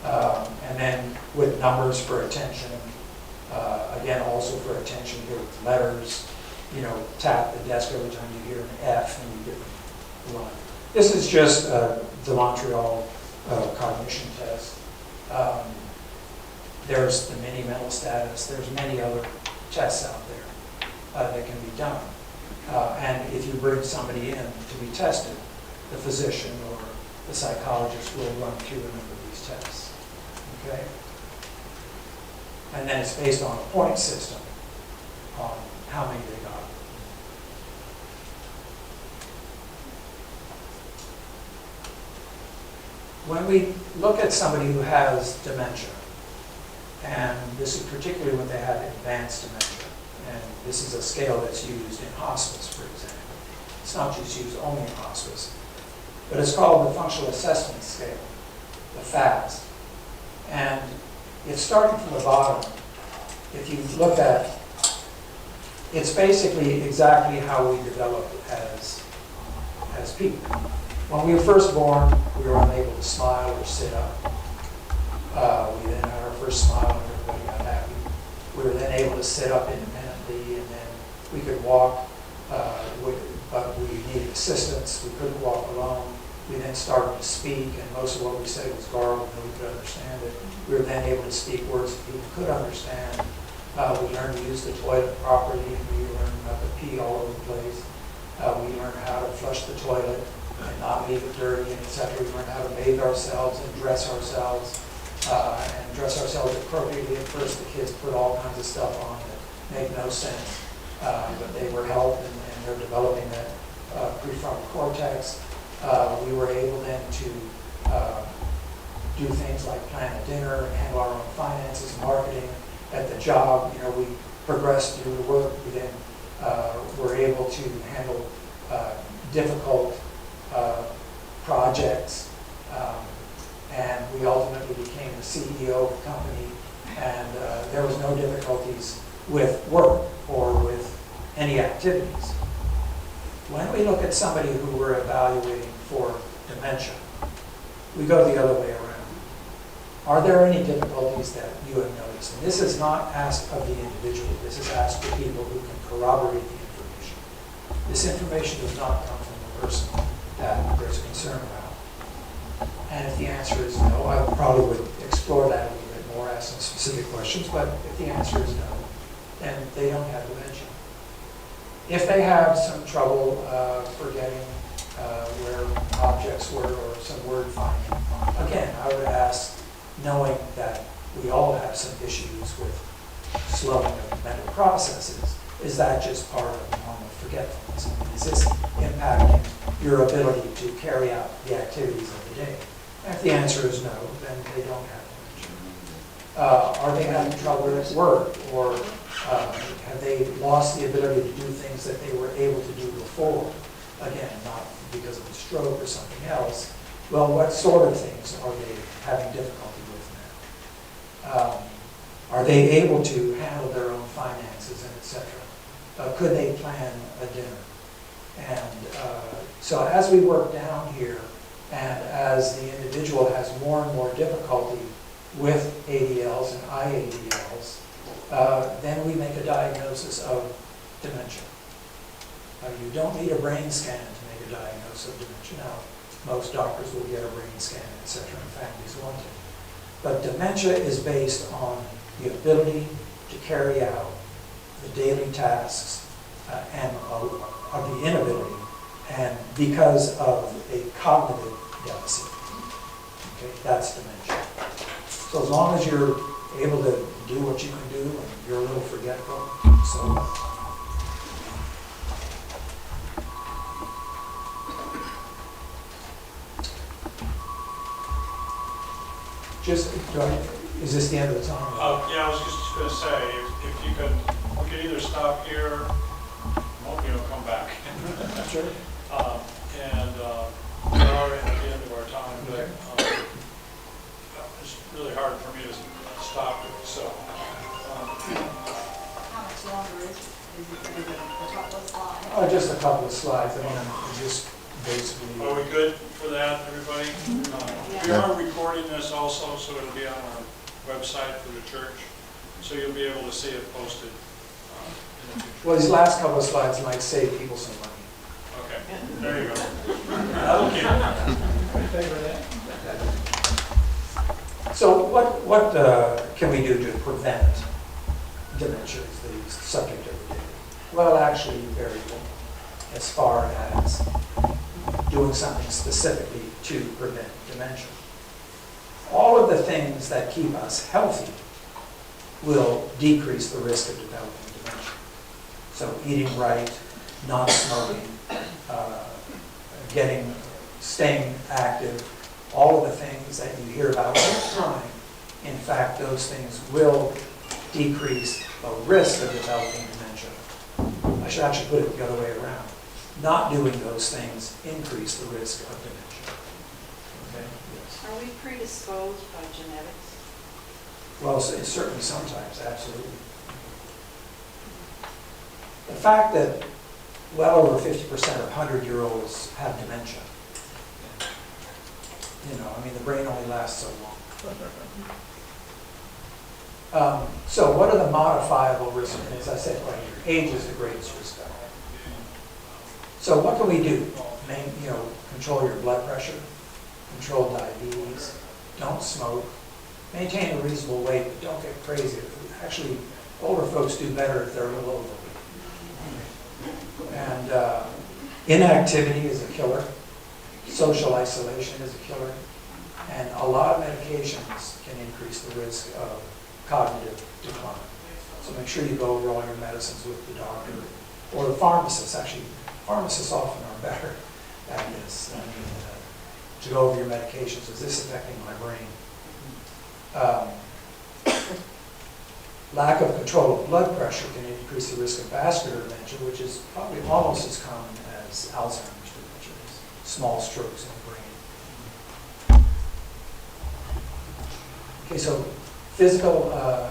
And then with numbers for attention, again, also for attention here with letters, tap the desk every time you hear an F and you get the line. This is just the Montreal cognition test. There's the mini mental status. There's many other tests out there that can be done. And if you bring somebody in to be tested, the physician or the psychologist will run through a number of these tests. Okay? And then it's based on a point system on how many they got. When we look at somebody who has dementia, and this is particularly when they have advanced dementia, and this is a scale that's used in hospice, for example. It's not just used only in hospice, but it's called the Functional Assessment Scale, the FAS. And it's starting from the bottom. If you look at, it's basically exactly how we develop as people. When we were first born, we were unable to smile or sit up. We then had our first smile and everybody got happy. We were then able to sit up independently, and then we could walk, but we needed assistance. We couldn't walk alone. We then started to speak, and most of what we said was garbled, nobody could understand it. We were then able to speak words that people could understand. We learned to use the toilet properly, and we learned not to pee all over the place. We learned how to flush the toilet and not leave it dirty, and etc. We learned how to bathe ourselves and dress ourselves appropriately. At first, the kids put all kinds of stuff on that made no sense, but they were helped, and they're developing that prefrontal cortex. We were able then to do things like plan a dinner, handle our own finances, marketing. At the job, we progressed through the work. We then were able to handle difficult projects, and we ultimately became the CEO of the company, and there was no difficulties with work or with any activities. When we look at somebody who we're evaluating for dementia, we go the other way around. Are there any difficulties that you have noticed? And this is not asked of the individual. This is asked of people who can corroborate the information. This information does not come from the person that there's concern about. And if the answer is no, I probably would explore that a little bit more, ask some specific questions, but if the answer is no, then they don't have dementia. If they have some trouble forgetting where objects were or some word finding, again, I would ask, knowing that we all have some issues with slowing of mental processes, is that just part of normal forgetfulness? I mean, is this impacting your ability to carry out the activities of the day? And if the answer is no, then they don't have dementia. Are they having trouble at work, or have they lost the ability to do things that they were able to do before? Again, not because of a stroke or something else. Well, what sort of things are they having difficulty with now? Are they able to handle their own finances and etc.? Could they plan a dinner? And so as we work down here, and as the individual has more and more difficulty with ADLs and IADLs, then we make a diagnosis of dementia. You don't need a brain scan to make a diagnosis of dementia. Now, most doctors will get a brain scan, etc., and families want it. But dementia is based on the ability to carry out the daily tasks and of the inability, and because of a cognitive deficit. Okay, that's dementia. So as long as you're able to do what you can do and you're a little forgetful, so is this the end of the time? Yeah, I was just going to say, if you could, we could either stop here, hope you don't come back. Sure. We are at the end of our time, but it's really hard for me to stop it, so. How much longer is it a couple of slides? Just a couple of slides. I mean, I'm just basically. Are we good for that, everybody. We are recording this also, so it'll be on our website for the church. So you'll be able to see it posted in the future. Well, these last couple of slides might save people some money. Okay, there you go. That'll keep it. I favor that. So what can we do to prevent dementia is the subject of the day. Well, actually, very little as far as doing something specifically to prevent dementia. All of the things that keep us healthy will decrease the risk of developing dementia. So eating right, not smoking, staying active, all of the things that you hear about all the time. In fact, those things will decrease the risk of developing dementia. I should actually put it the other way around. Not doing those things increase the risk of dementia. Okay? Yes. Are we predisposed by genetics? Well, certainly sometimes, absolutely. The fact that well over 50% of 100-year-olds have dementia. You know, I mean, the brain only lasts so long. So what are the modifiable risk? And as I said right here, age is the greatest risk factor. So what can we do? Control your blood pressure, control diabetes, don't smoke, maintain a reasonable weight, but don't get crazy. Actually, older folks do better if they're a little overweight. And inactivity is a killer. Social isolation is a killer. And a lot of medications can increase the risk of cognitive decline. So make sure you go over all your medicines with the doctor or the pharmacist. Actually, pharmacists often are better at this. To go over your medications. Is this affecting my brain? Lack of control of blood pressure can increase the risk of vascular dementia, which is probably almost as common as Alzheimer's dementia, small strokes in the brain. Okay, so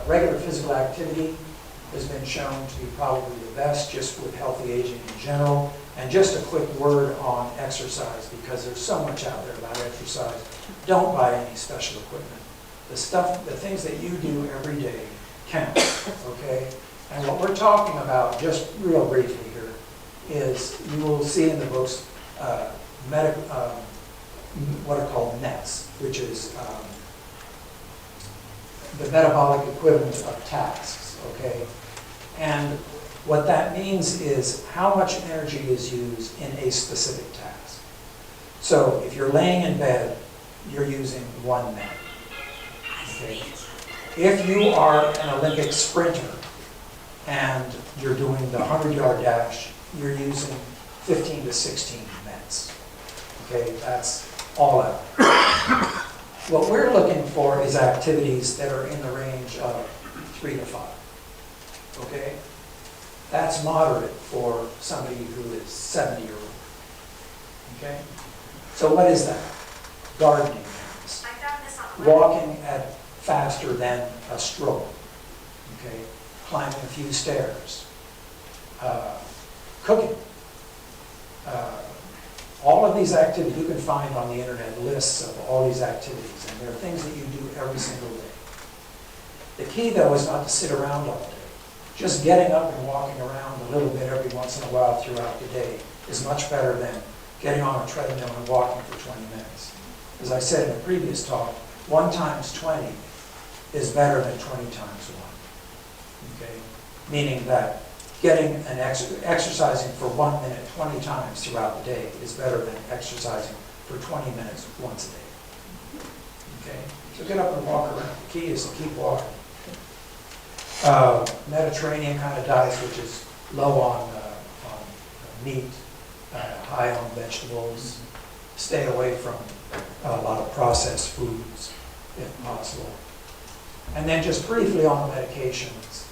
regular physical activity has been shown to be probably the best, just with healthy aging in general. And just a quick word on exercise, because there's so much out there about exercise. Don't buy any special equipment. The things that you do every day count, okay? And what we're talking about, just real briefly here, is you will see in the books what are called METs, which is the metabolic equivalent of tasks, okay? And what that means is how much energy is used in a specific task. So if you're laying in bed, you're using 1 MET. Okay. If you are an Olympic sprinter and you're doing the 100-yard dash, you're using 15 to 16 METs. Okay, that's all out. What we're looking for is activities that are in the range of 3 to 5. Okay? That's moderate for somebody who is 70 or older. Okay? So what is that? Gardening. Walking at faster than a stroll. Okay? Climbing a few stairs. Cooking. All of these activities, you can find on the internet lists of all these activities, and they're things that you do every single day. The key, though, is not to sit around all day. Just getting up and walking around a little bit every once in a while throughout the day is much better than getting on a treadmill and walking for 20 minutes. As I said in a previous talk, 1 times 20 is better than 20 times 1. Okay? Meaning that getting an exercising for 1 minute 20 times throughout the day is better than exercising for 20 minutes once a day. Okay? So get up and walk around. The key is to keep walking. Mediterranean kind of diet, which is low on meat, high on vegetables. Stay away from a lot of processed foods, if possible. And then just briefly on the medications.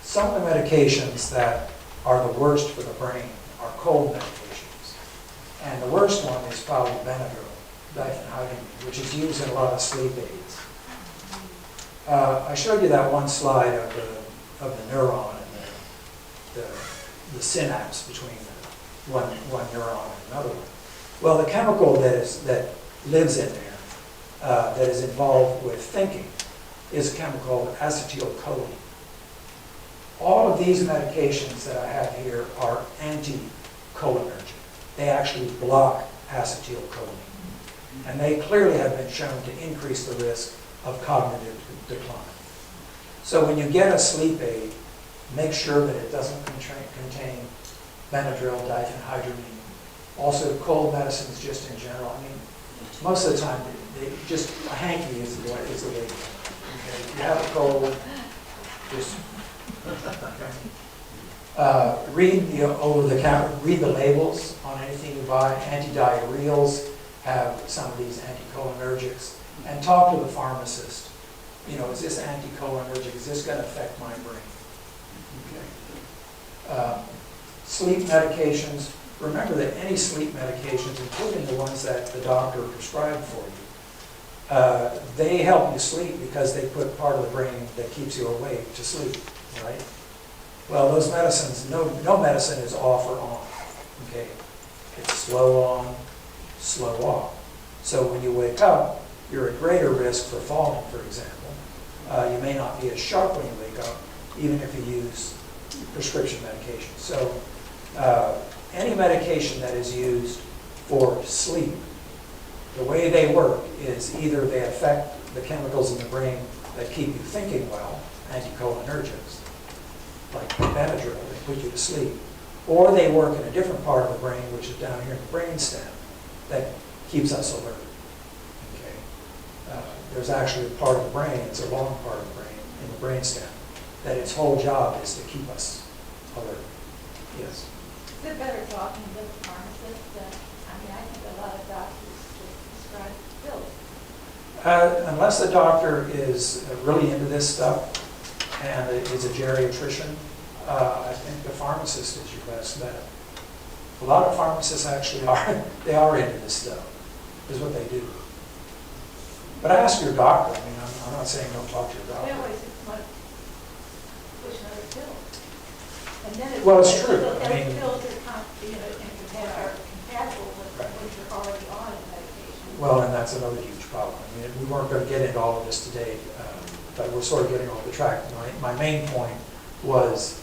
Some of the medications that are the worst for the brain are cold medications. And the worst one is probably Benadryl, diphenhydramine, which is used in a lot of sleep aids. I showed you that one slide of the neuron and the synapse between one neuron and another one. Well, the chemical that lives in there, that is involved with thinking, is a chemical called acetylcholine. All of these medications that I have here are anticholinergic. They actually block acetylcholine. And they clearly have been shown to increase the risk of cognitive decline. So when you get a sleep aid, make sure that it doesn't contain Benadryl, diphenhydramine. Also, cold medicines just in general. I mean, most of the time, just a hanky is the way to go. Okay? If you have a cold, just read the over-the-counter, read the labels on anything you buy. Antidiarrheals have some of these anticholinergics, and talk to the pharmacist. You know, is this anticholinergic? Is this going to affect my brain? Okay. Sleep medications. Remember that any sleep medications, including the ones that the doctor prescribed for you, they help you sleep because they put part of the brain that keeps you awake to sleep, right? Well, those medicines, no medicine is off or on, okay? It's slow on, slow off. So when you wake up, you're at greater risk for falling, for example. You may not be as sharp when you wake up, even if you use prescription medication. So any medication that is used for sleep, the way they work is either they affect the chemicals in the brain that keep you thinking well, anticholinergics, like Benadryl, they put you to sleep, or they work in a different part of the brain, which is down here in the brainstem, that keeps us alert. Okay? There's actually a part of the brain, it's a long part of the brain, in the brainstem, that its whole job is to keep us alert. Yes? Is it better talking to the pharmacist? I mean, I think a lot of doctors just prescribe pills. Unless the doctor is really into this stuff and is a geriatrician, I think the pharmacist is your best bet. A lot of pharmacists actually are into this stuff, is what they do. But ask your doctor. I mean, I'm not saying don't talk to your They doctor. always want to push another pill. And then Well, it's true. So I mean- pills are compatible with what you're already on in medication. Well, and that's another huge problem. I mean, we weren't going to get into all of this today, but we're sort of getting off the track. My main point was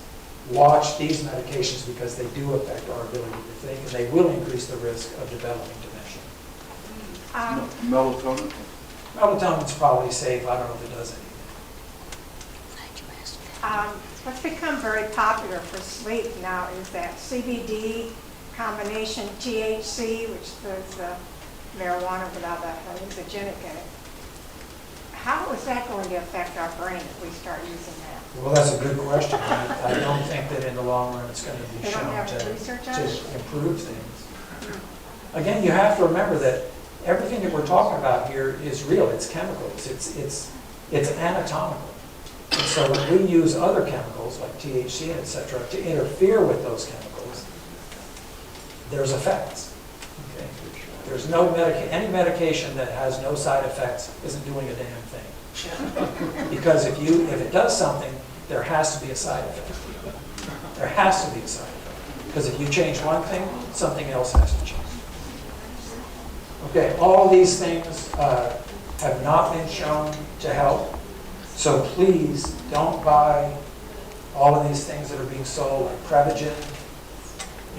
watch these medications because they do affect our ability to think, and they will increase the risk of developing dementia. Melatonin? Melatonin's probably safe. I don't know if it does anything. What's become very popular for sleep now is that CBD combination THC, which is marijuana without that hallucinogenic in it. How is that going to affect our brain if we start using that? Well, that's a good question. I don't think that in the long run it's going to be They don't shown have any research on it? to improve things. Again, you have to remember that everything that we're talking about here is real. It's chemicals. It's anatomical. And so when we use other chemicals like THC and et cetera to interfere with those chemicals, there's effects. Okay? There's no any medication that has no side effects isn't doing a damn thing. Because if it does something, there has to be a side effect. There has to be a side effect. Because if you change one thing, something else has to change. Okay, all these things have not been shown to help. So please don't buy all of these things that are being sold, like Prevagen.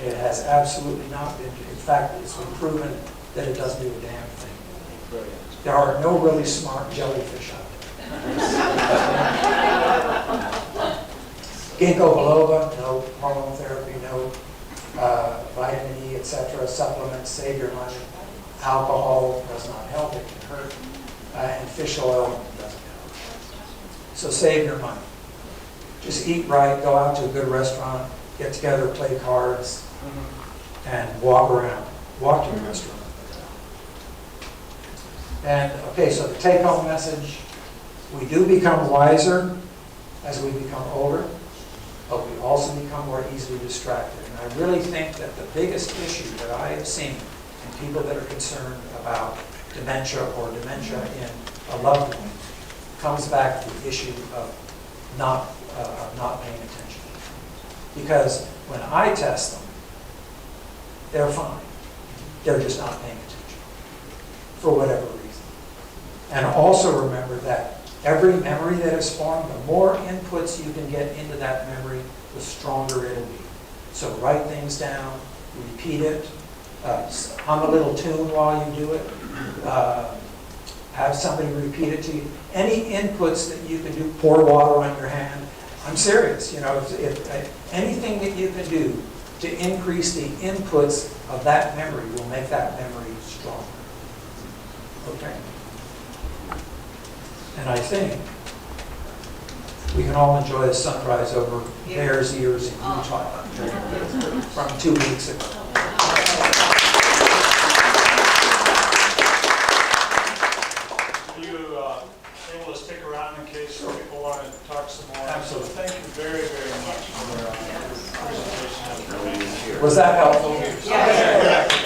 It has absolutely not been, in fact, it's been proven that it doesn't do a damn thing. There are no really smart jellyfish out there. Ginkgo biloba, no hormone therapy, no vitamin E, etc. Supplements, save your money. Alcohol does not help, it can hurt. And fish oil doesn't help. So save your money. Just eat right, go out to a good restaurant, get together, play cards, and walk around. Walk to a restaurant. And, okay, so the take-home message, we do become wiser as we become older, but we also become more easily distracted. And I really think that the biggest issue that I have seen in people that are concerned about dementia or dementia in a loved one comes back to the issue of not paying attention. Because when I test them, they're fine. they're just not paying attention for whatever reason. And also remember that every memory that is formed, the more inputs you can get into that memory, the stronger it'll be. So write things down, repeat it, hum a little tune while you do it, have somebody repeat it to you. Any inputs that you can do, pour water on your hand. I'm serious, if anything that you can do to increase the inputs of that memory will make that memory stronger. Okay? And I think we can all enjoy the sunrise over Bears Ears in Utah from 2 weeks ago. Able to stick around in case people want to talk some more? Absolutely. So thank you very, very much for your presentation. Was that helpful? Yes.